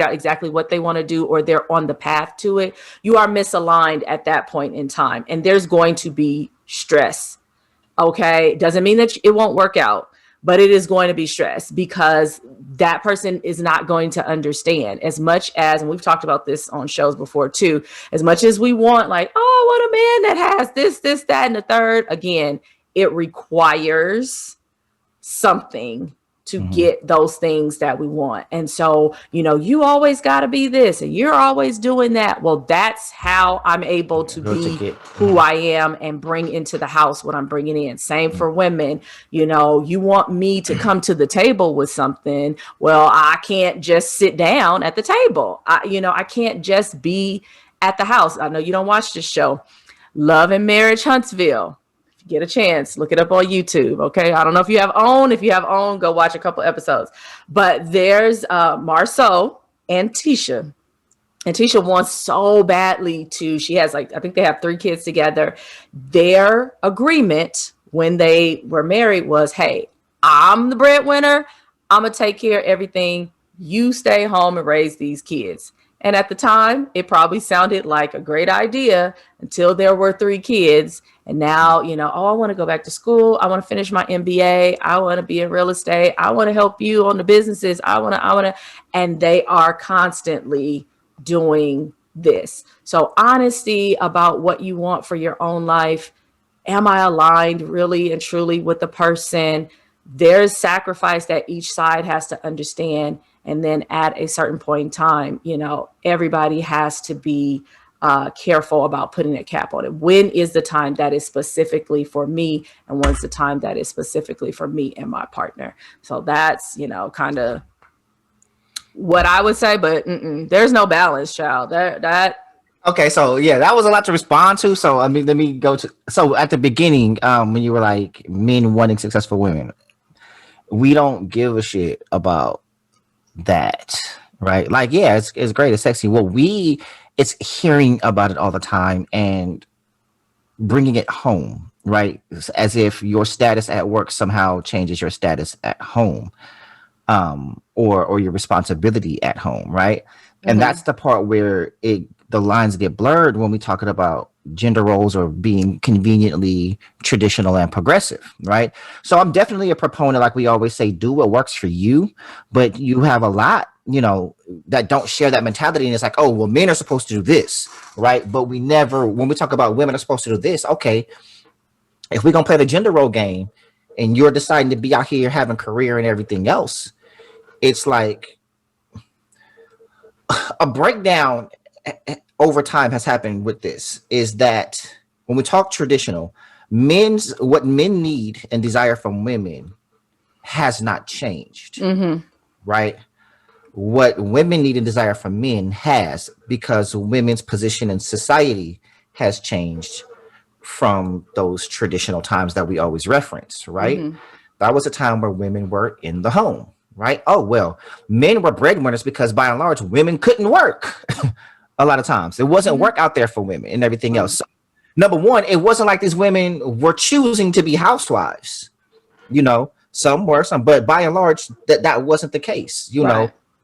out exactly what they want to do, or they're on the path to it. You are misaligned at that point in time, and there's going to be stress. Okay. Doesn't mean that it won't work out, but it is going to be stress because that person is not going to understand as much as, and we've talked about this on shows before too, as much as we want, like, oh, what a man that has this, that, and the third. Again, it requires something to get those things that we want. And so, you always got to be this and you're always doing that. Well, that's how I'm able to be who I am and bring into the house what I'm bringing in. Same for women. You want me to come to the table with something. Well, I can't just sit down at the table. I can't just be at the house. I know you don't watch this show, Love and Marriage Huntsville. Get a chance, look it up on YouTube. Okay, I don't know if you have OWN. If you have OWN, go watch a couple episodes. But there's Marceau and Tisha wants so badly to. She has I think they have 3 kids together. Their agreement when they were married was, hey, I'm the breadwinner. I'm gonna take care of everything. You stay home and raise these kids. And at the time, it probably sounded like a great idea until there were 3 kids. And now, I want to go back to school. I want to finish my MBA. I want to be in real estate. I want to help you on the businesses. I want to. And they are constantly doing this. So honesty about what you want for your own life. Am I aligned really and truly with the person? There's sacrifice that each side has to understand. And then at a certain point in time, everybody has to be careful about putting a cap on it. When is the time that is specifically for me? And when's the time that is specifically for me and my partner? So that's, kind of what I would say, but there's no balance, child. Okay, so yeah, that was a lot to respond to. So let me go to, so at the beginning, when you were like men wanting successful women, we don't give a shit about that, right? Like, yeah, it's great, it's sexy. Well, it's hearing about it all the time and bringing it home, right? As if your status at work somehow changes your status at home, or your responsibility at home, right? And that's the part where the lines get blurred when we talking about gender roles or being conveniently traditional and progressive, right? So I'm definitely a proponent, like we always say, do what works for you, but you have a lot, that don't share that mentality. And it's like, oh, well, men are supposed to do this, right? But when we talk about women are supposed to do this, okay, if we're going to play the gender role game and you're deciding to be out here having career and everything else, it's like a breakdown over time has happened with this, is that when we talk traditional, what men need and desire from women has not changed, right? What women need and desire from men has, because women's position in society has changed from those traditional times that we always reference, right? That was a time where women were in the home, right? Oh, well, men were breadwinners because by and large, women couldn't work. A lot of times it wasn't work out there for women and everything else. So, number one, it wasn't like these women were choosing to be housewives. Some were, but by and large, that wasn't the case.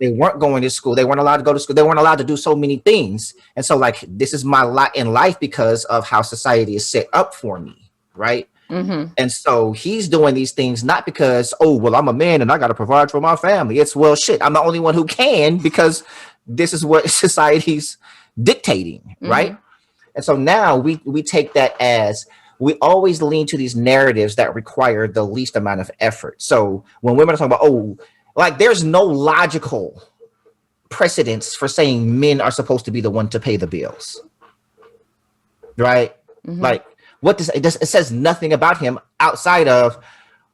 They weren't going to school. They weren't allowed to go to school. They weren't allowed to do so many things. And so, like, this is my lot in life because of how society is set up for me, right? And so he's doing these things not because, oh, well, I'm a man and I got to provide for my family. It's, well, shit, I'm the only one who can, because this is what society's dictating, right? And so now we take that as, we always lean to these narratives that require the least amount of effort. So when women are talking about, oh, like, there's no logical precedence for saying men are supposed to be the one to pay the bills, right? Like, it says nothing about him outside of,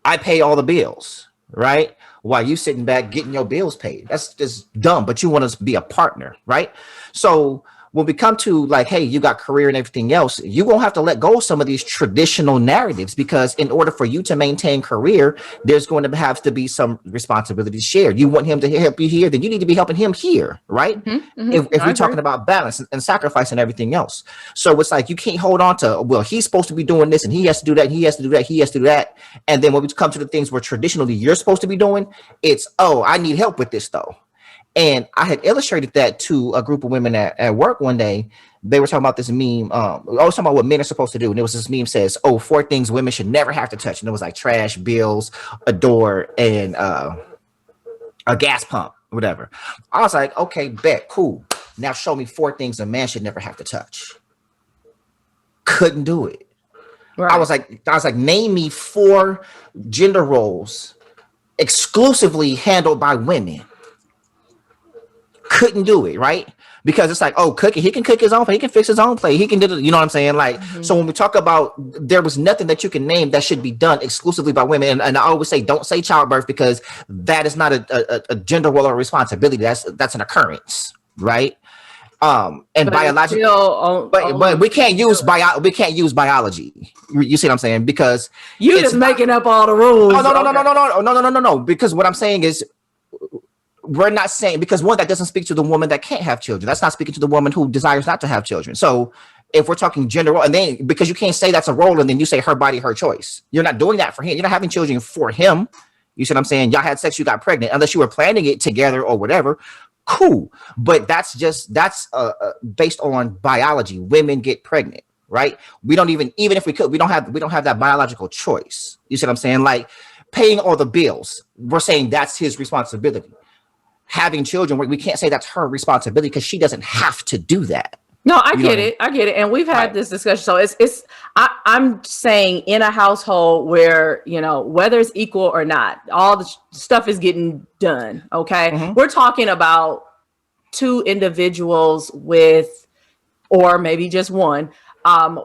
I pay all the bills, right? While you sitting back getting your bills paid. That's just dumb, but you want us to be a partner, right? So when we come to like, hey, you got career and everything else, you're going to have to let go of some of these traditional narratives, because in order for you to maintain career, there's going to have to be some responsibilities shared. You want him to help you here, then you need to be helping him here, right? If we're talking about balance and sacrifice and everything else. So it's like, you can't hold on to, well, he's supposed to be doing this and he has to do that, and he has to do that, he has to do that. And then when we come to the things where traditionally you're supposed to be doing, it's, oh, I need help with this though. And I had illustrated that to a group of women at work one day. They were talking about this meme. I was talking about what men are supposed to do. And there was this meme says, oh, 4 things women should never have to touch. And it was like trash, bills, a door, and a gas pump, whatever. I was like, okay, bet, cool. Now show me 4 things a man should never have to touch. Couldn't do it. Right. I was like, name me 4 gender roles exclusively handled by women. Couldn't do it, right? Because it's like, oh, cooking, he can cook his own plate, he can fix his own plate, he can do, you know what I'm saying? Like, so when we talk about, there was nothing that you can name that should be done exclusively by women. And I always say, don't say childbirth, because that is not a gender role or responsibility. That's an occurrence, right? And biological, but we can't use biology. You see what I'm saying? Because you just making up all the rules. No. Because what I'm saying is, we're not saying, because one, that doesn't speak to the woman that can't have children. That's not speaking to the woman who desires not to have children. So if we're talking gender role, and then because you can't say that's a role and then you say her body, her choice. You're not doing that for him. You're not having children for him. You see what I'm saying? Y'all had sex, you got pregnant, unless you were planning it together or whatever. Cool. But that's based on biology. Women get pregnant, right? We don't even if we could, we don't have that biological choice. You see what I'm saying? Like paying all the bills, we're saying that's his responsibility. Having children, we can't say that's her responsibility because she doesn't have to do that. No, I get it. And we've had this discussion. So I'm saying in a household where, whether it's equal or not, all the stuff is getting done. Okay. We're talking about two individuals or maybe just one,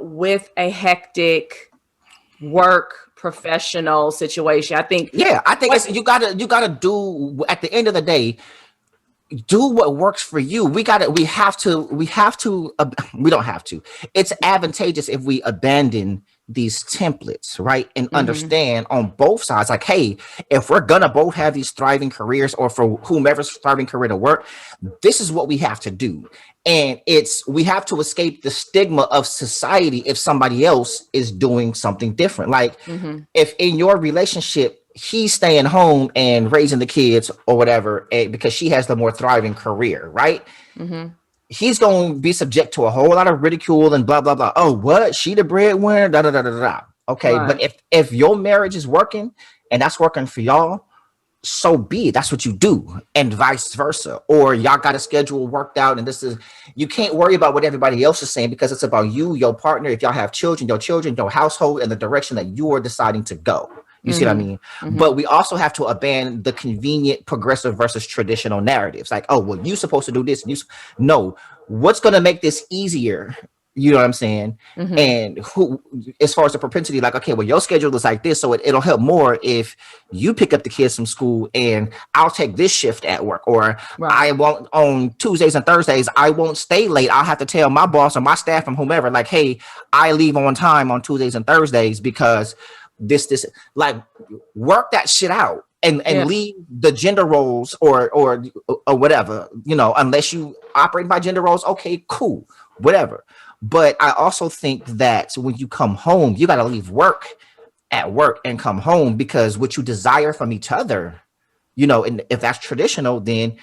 with a hectic work professional situation. I think it's, you gotta do, at the end of the day, do what works for you. It's advantageous if we abandon these templates, right? And understand on both sides, like, hey, if we're gonna both have these thriving careers, or for whomever's thriving career to work, this is what we have to do. And we have to escape the stigma of society if somebody else is doing something different. Like if in your relationship, he's staying home and raising the kids or whatever, because she has the more thriving career, right? He's going to be subject to a whole lot of ridicule and blah, blah, blah. Oh, what? She the breadwinner? Da, da, da, da, da. Okay. Right. But if your marriage is working and that's working for y'all, so be it. That's what you do, and vice versa. Or y'all got a schedule worked out, and you can't worry about what everybody else is saying, because it's about you, your partner, if y'all have children, your household, and the direction that you are deciding to go. You see what I mean? But we also have to abandon the convenient progressive versus traditional narratives. Like, oh, well, you're supposed to do this. No, what's going to make this easier? You know what I'm saying? And as far as the propensity, like, okay, well, your schedule is like this, so it'll help more if you pick up the kids from school and I'll take this shift at work, or I won't, on Tuesdays and Thursdays, I won't stay late. I'll have to tell my boss or my staff and whomever, like, hey, I leave on time on Tuesdays and Thursdays because this, like, work that shit out. And leave the gender roles or whatever, unless you operate by gender roles. Okay, cool, whatever. But I also think that when you come home, you got to leave work at work and come home, because what you desire from each other, and if that's traditional, then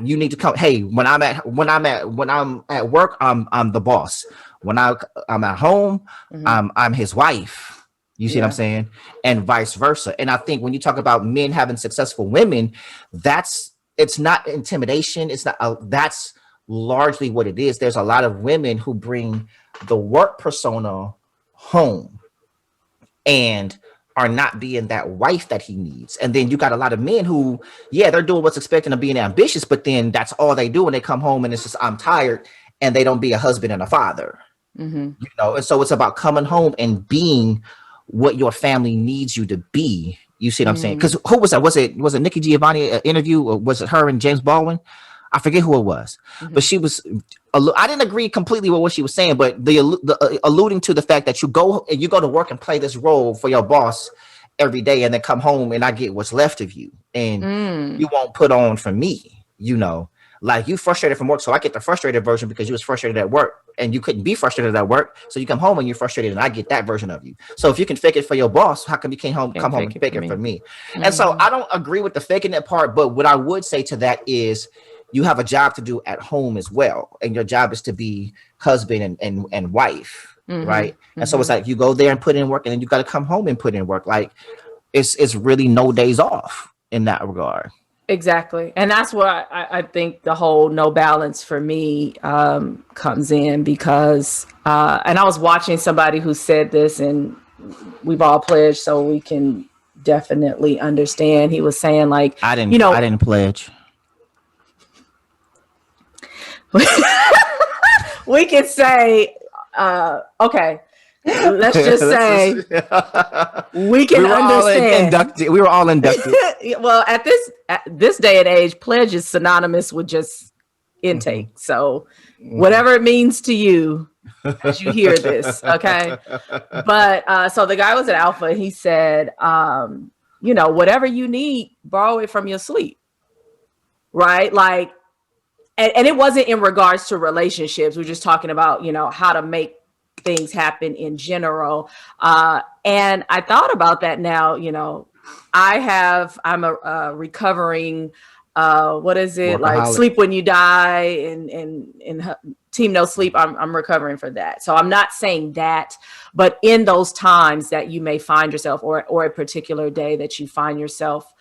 you need to come. Hey, when I'm at work, I'm the boss. When I'm at home, I'm his wife. You see what I'm saying? And vice versa. And I think when you talk about men having successful women, it's not intimidation. It's not, that's largely what it is. There's a lot of women who bring the work persona home and are not being that wife that he needs. And then you got a lot of men who, they're doing what's expected of being ambitious, but then that's all they do when they come home, and it's just, I'm tired, and they don't be a husband and a father. And so it's about coming home and being what your family needs you to be. You see what I'm saying? Because who was that? Was it Nikki Giovanni interview, or was it her and James Baldwin? I forget who it was, but she was. I didn't agree completely with what she was saying, but the alluding to the fact that you go to work and play this role for your boss every day, and then come home and I get what's left of you, and you won't put on for me. Like, you frustrated from work, so I get the frustrated version because you was frustrated at work, and you couldn't be frustrated at work, so you come home and you're frustrated, and I get that version of you. So if you can fake it for your boss, how come you come home and fake it for me? And so I don't agree with the faking it part, but what I would say to that is, you have a job to do at home as well, and your job is to be husband and wife, right? And so it's like, you go there and put in work, and then you got to come home and put in work. Like, it's really no days off in that regard. Exactly. And that's where I think the whole no balance for me comes in, because and I was watching somebody who said this, and we've all pledged so we can definitely understand. He was saying like, I didn't pledge. We could say, okay, let's just say we can understand. We were all inducted. Well, at this day and age, pledge is synonymous with just intake. So whatever it means to you as you hear this, okay? But so the guy was at Alpha and he said, whatever you need, borrow it from your sleep, right? Like, and it wasn't in regards to relationships. We're just talking about, how to make things happen in general. And I thought about that now, I'm a recovering, what is it? Like Sleep When You Die and Team No Sleep. I'm recovering for that. So I'm not saying that, but in those times that you may find yourself or a particular day that you find yourself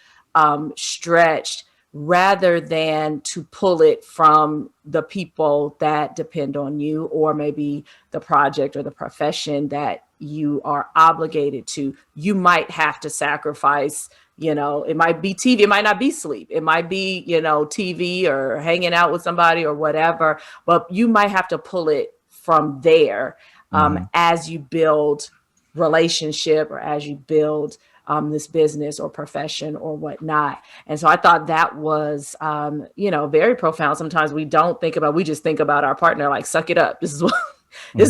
stretched, rather than to pull it from the people that depend on you, or maybe the project or the profession that you are obligated to, you might have to sacrifice, it might be TV, it might not be sleep, it might be, TV or hanging out with somebody or whatever, but you might have to pull it from there as you build relationship or as you build this business or profession or whatnot. And so I thought that was, very profound. Sometimes we just think about our partner, like, suck it up. This is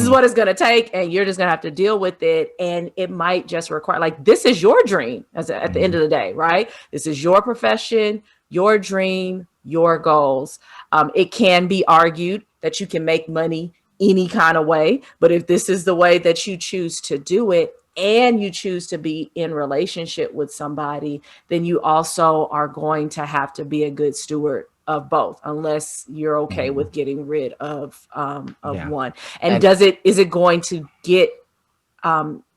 what it's going to take. And you're just going to have to deal with it. And it might just require, like, this is your dream at the end of the day, right? This is your profession, your dream, your goals. It can be argued that you can make money any kind of way, but if this is the way that you choose to do it, and you choose to be in relationship with somebody, then you also are going to have to be a good steward of both, unless you're okay with getting rid of one. And is it going to get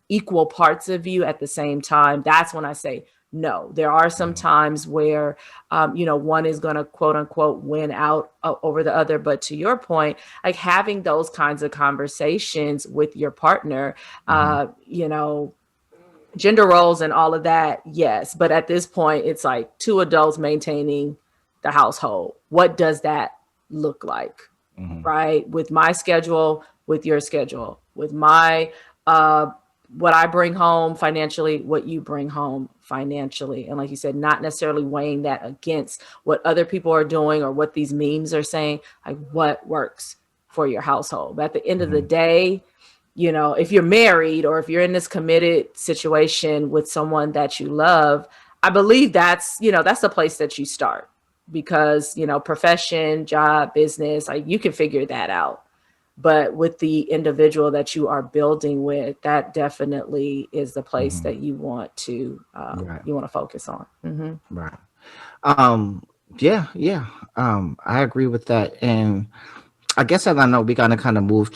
equal parts of you at the same time? That's when I say no. There are some times where, one is going to quote unquote win out over the other. But to your point, like having those kinds of conversations with your partner, gender roles and all of that. Yes. But at this point, it's like two adults maintaining the household. What does that look like? Right? With my schedule, with your schedule, with my, what I bring home financially, what you bring home financially. And like you said, not necessarily weighing that against what other people are doing or what these memes are saying, like what works for your household. But at the end of the day, if you're married or if you're in this committed situation with someone that you love, I believe that's the place that you start, because, profession, job, business, like you can figure that out. But with the individual that you are building with, that definitely is the place that you want to focus on. Right. I agree with that. And I guess as I know, we gotta kind of move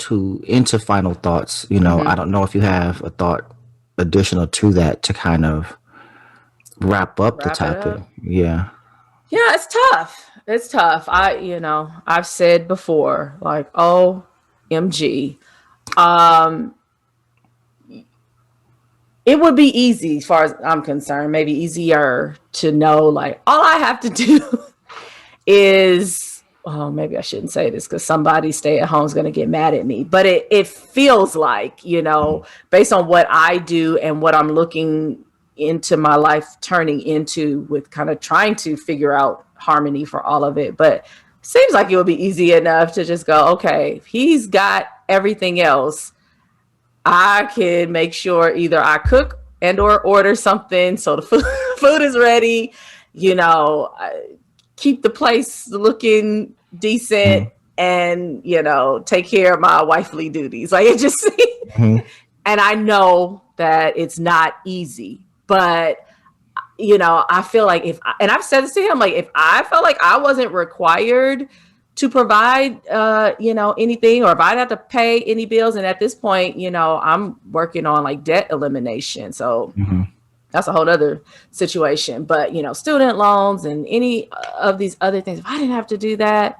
into final thoughts. I don't know if you have a thought additional to that to kind of wrap up the topic. Yeah, it's tough. It's tough. I've said before, like, OMG. It would be easy, as far as I'm concerned, maybe easier to know, like, all I have to do is, maybe I shouldn't say this because somebody stay at home is going to get mad at me, but it feels like, based on what I do and what I'm looking into my life turning into, with kind of trying to figure out harmony for all of it. But seems like it would be easy enough to just go, okay, if he's got everything else, I can make sure either I cook and or order something so the food is ready, keep the place looking decent, and, take care of my wifely duties. Like, it just, and I know that it's not easy, but I feel like and I've said this to him, like, if I felt like I wasn't required to provide, anything, or if I'd have to pay any bills. And at this point, I'm working on like debt elimination. So that's a whole other situation, but student loans and any of these other things, if I didn't have to do that,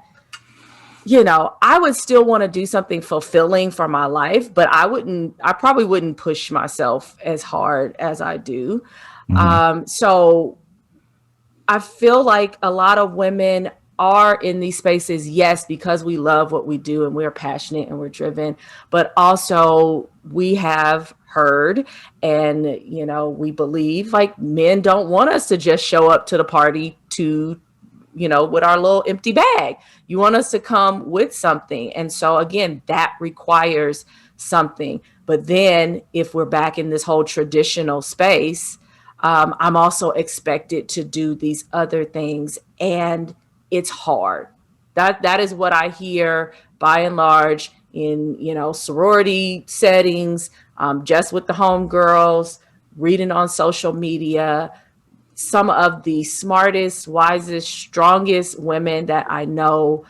I would still want to do something fulfilling for my life, but I probably wouldn't push myself as hard as I do. So I feel like a lot of women are in these spaces, yes, because we love what we do and we're passionate and we're driven, but also we have heard and, we believe like men don't want us to just show up to the party to, with our little empty bag. You want us to come with something. And so again, that requires something. But then if we're back in this whole traditional space, I'm also expected to do these other things, and it's hard. That is what I hear by and large in sorority settings, just with the homegirls, reading on social media. Some of the smartest, wisest, strongest women that I know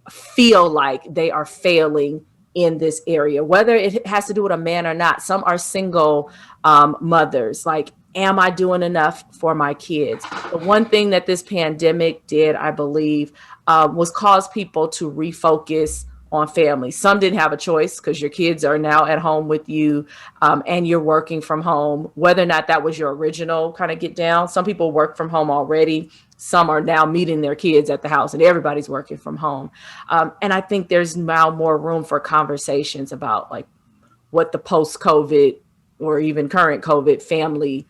feel like they are failing in this area, whether it has to do with a man or not. Some are single mothers. Like, am I doing enough for my kids? The one thing that this pandemic did, I believe, was cause people to refocus on family. Some didn't have a choice because your kids are now at home with you, and you're working from home, whether or not that was your original kind of get down. Some people work from home already. Some are now meeting their kids at the house, and everybody's working from home. And I think there's now more room for conversations about like what the post-COVID or even current COVID family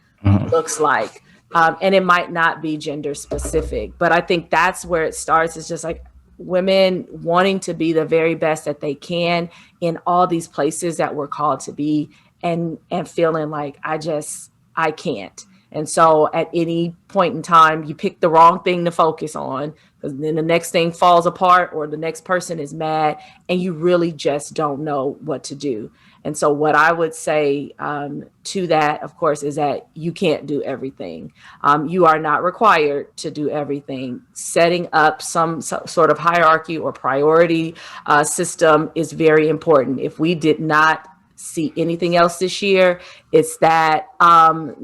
looks like. And it might not be gender specific, but I think that's where it starts. It's just like women wanting to be the very best that they can in all these places that we're called to be, and feeling like I can't. And so at any point in time, you pick the wrong thing to focus on, because then the next thing falls apart or the next person is mad and you really just don't know what to do. And so what I would say to that, of course, is that you can't do everything. You are not required to do everything. Setting up some sort of hierarchy or priority system is very important. If we did not see anything else this year, it's that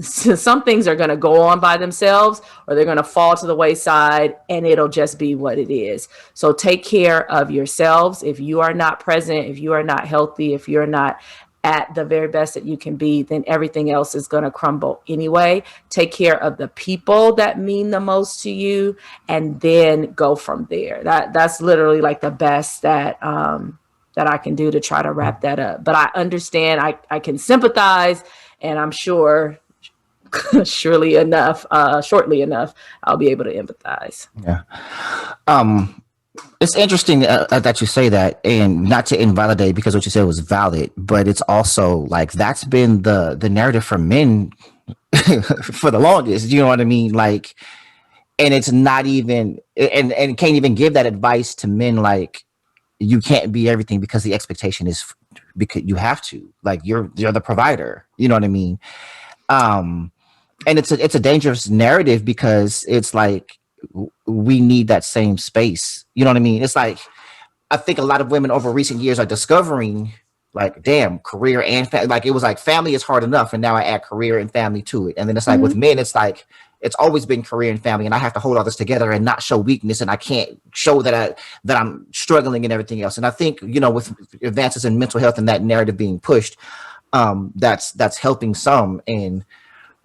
some things are going to go on by themselves, or they're going to fall to the wayside, and it'll just be what it is. So take care of yourselves. If you are not present, if you are not healthy, if you're not at the very best that you can be, then everything else is going to crumble anyway. Take care of the people that mean the most to you, and then go from there. That's literally like the best that I can do to try to wrap that up. But I understand, I can sympathize, and I'm sure shortly enough, I'll be able to empathize. Yeah. It's interesting that you say that, and not to invalidate, because what you said was valid, but it's also like that's been the narrative for men for the longest, you know what I mean? Like, and it's not even, and can't even give that advice to men, like, you can't be everything because the expectation is because you have to, like, you're the provider, you know what I mean? And it's a dangerous narrative, because it's like we need that same space, you know what I mean? It's like, I think a lot of women over recent years are discovering, like, damn, career and like, it was like family is hard enough, and now I add career and family to it. And then it's like with men, it's like it's always been career and family, and I have to hold all this together and not show weakness, and I can't show that I'm struggling and everything else. And I think, with advances in mental health and that narrative being pushed, that's helping some.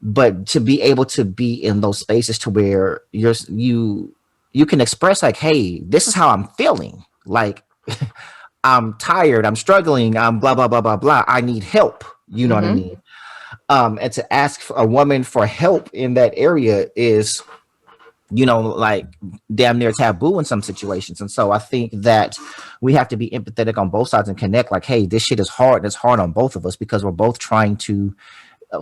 But to be able to be in those spaces to where you can express, like, hey, this is how I'm feeling, like, I'm tired, I'm struggling, I'm blah blah blah blah blah, I need help, you know what I mean? And to ask a woman for help in that area is, like, damn near taboo in some situations. And so I think that we have to be empathetic on both sides and connect, like, hey, this shit is hard, and it's hard on both of us, because we're both trying to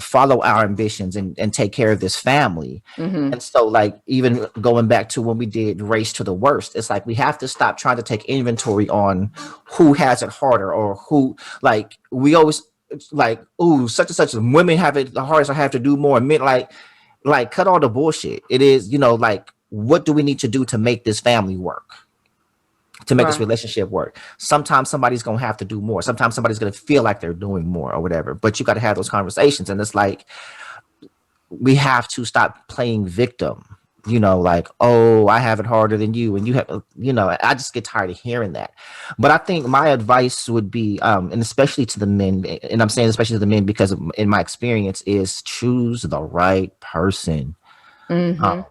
follow our ambitions and take care of this family. And so, like, even going back to when we did Race to the Worst, it's like we have to stop trying to take inventory on who has it harder, or who, like, we always like, ooh, such and such women have it the hardest, I have to do more. Men, like cut all the bullshit. It is, like, what do we need to do to make this family work, to make this relationship work? Sometimes somebody's gonna have to do more. Sometimes somebody's gonna feel like they're doing more or whatever, but you got to have those conversations. And it's like, we have to stop playing victim. you know, like, oh, I have it harder than you, and you have, you know, I just get tired of hearing that. But I think my advice would be, and especially to the men, and I'm saying especially to the men because in my experience, is choose the right person. Mm-hmm.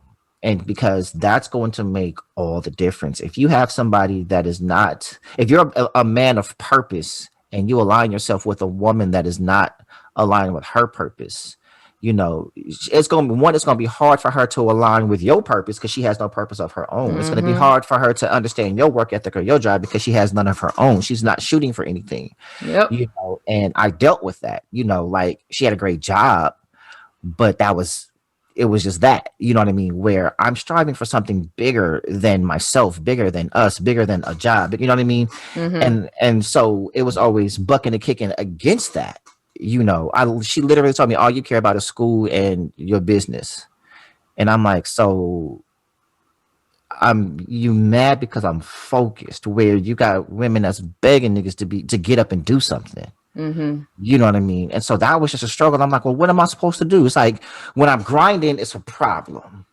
And because that's going to make all the difference. If you have somebody that is not, if you're a man of purpose and you align yourself with a woman that is not aligned with her purpose, you know, it's going to be one, it's going to be hard for her to align with your purpose because she has no purpose of her own. It's going to be hard for her to understand your work ethic or your job because she has none of her own. She's not shooting for anything, Yep. you know, and I dealt with that, you know, like she had a great job, but it was just that, you know what I mean, where I'm striving for something bigger than myself, bigger than us, bigger than a job, you know what I mean? And so it was always bucking and kicking against that, you know. She literally told me all you care about is school and your business, and I'm like, so you mad because I'm focused, where you got women that's begging niggas to get up and do something. You know what I mean? And so that was just a struggle. I'm like, well, what am I supposed to do? It's like when I'm grinding, it's a problem.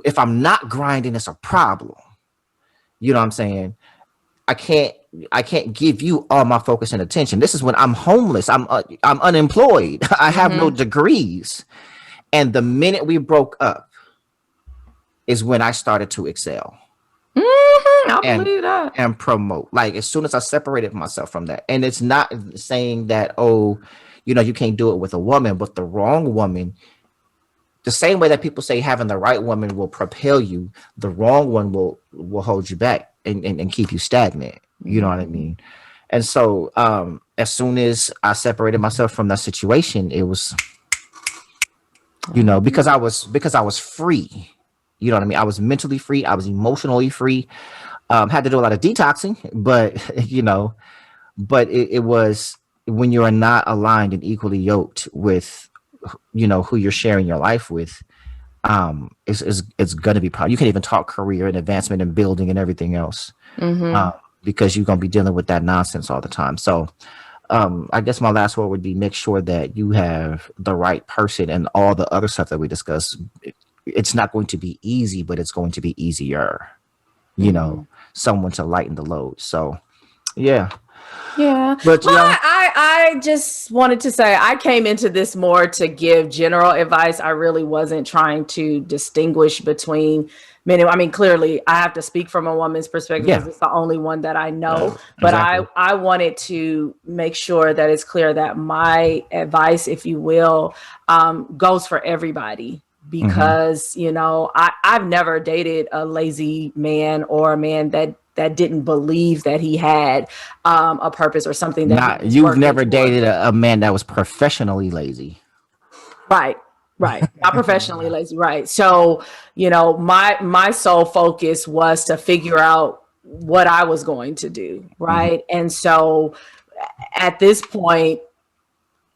If I'm not grinding, it's a problem. You know what I'm saying? I can't give you all my focus and attention. This is when I'm homeless. I'm unemployed. I have no degrees. And the minute we broke up is when I started to excel. I believe that. And promote. Like as soon as I separated myself from that, and it's not saying that, oh, you know, you can't do it with a woman, but the wrong woman, the same way that people say having the right woman will propel you, the wrong one will hold you back and keep you stagnant. You know what I mean? And so as soon as I separated myself from that situation, it was, you know, because I was free. You know what I mean? I was mentally free. I was emotionally free. Had to do a lot of detoxing, but you know, but it was when you are not aligned and equally yoked with, you know, who you're sharing your life with, it's going to be problem. You can't even talk career and advancement and building and everything else, because you're going to be dealing with that nonsense all the time. So I guess my last word would be make sure that you have the right person, and all the other stuff that we discussed. It's not going to be easy, but it's going to be easier, you know, someone to lighten the load. So, yeah. But well, I just wanted to say I came into this more to give general advice. I really wasn't trying to distinguish between men. I mean, clearly I have to speak from a woman's perspective because it's the only one that I know. But I wanted to make sure that it's clear that my advice, if you will, goes for everybody. Because, you know, I've never dated a lazy man or a man that didn't believe that he had a purpose or something that you've never dated a man that was professionally lazy. Right. Not professionally lazy. Right. So, you know, my sole focus was to figure out what I was going to do. Right. And so at this point,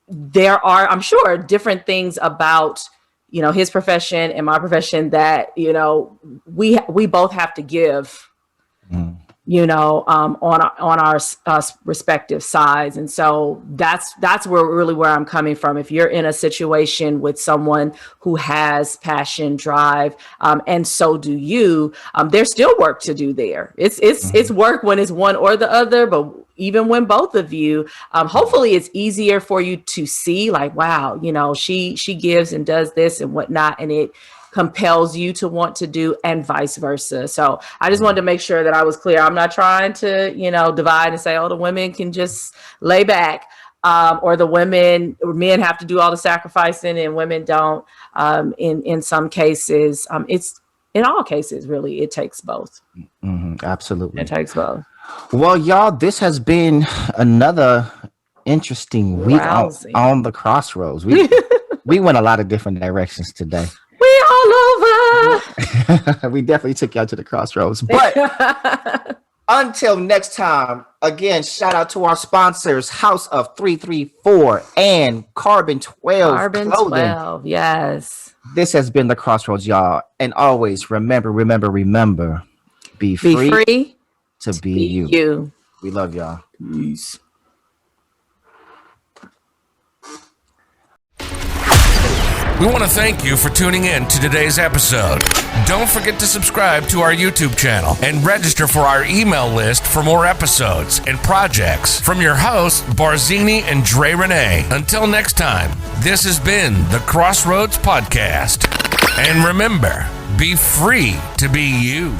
there are, I'm sure, different things about, you know, his profession and my profession that, you know, we both have to give, you know, on our respective sides. And so that's where I'm coming from. If you're in a situation with someone who has passion, drive, and so do you, there's still work to do there. It's work when it's one or the other, but even when both of you, hopefully it's easier for you to see like, wow, you know, she gives and does this and whatnot, and it compels you to want to do, and vice versa. So I just wanted to make sure that I was clear. I'm not trying to, you know, divide and say, oh, the women can just lay back, or the men have to do all the sacrificing and women don't. In some cases, it's in all cases, really, it takes both. Absolutely. It takes both. Well, y'all, this has been another interesting week on the Crossroads. We went a lot of different directions today. We all over. We definitely took y'all to the Crossroads. But until next time, again, shout out to our sponsors, House of 334 and Carbon 12 Carbon Clothing. 12, yes. This has been the Crossroads, y'all. And always remember, be free to be you. We love y'all. Peace. We want to thank you for tuning in to today's episode. Don't forget to subscribe to our YouTube channel and register for our email list for more episodes and projects from your hosts, Barzini and Dre Renee. Until next time, this has been the XrossroadZ Podcast. And remember, be free to be you.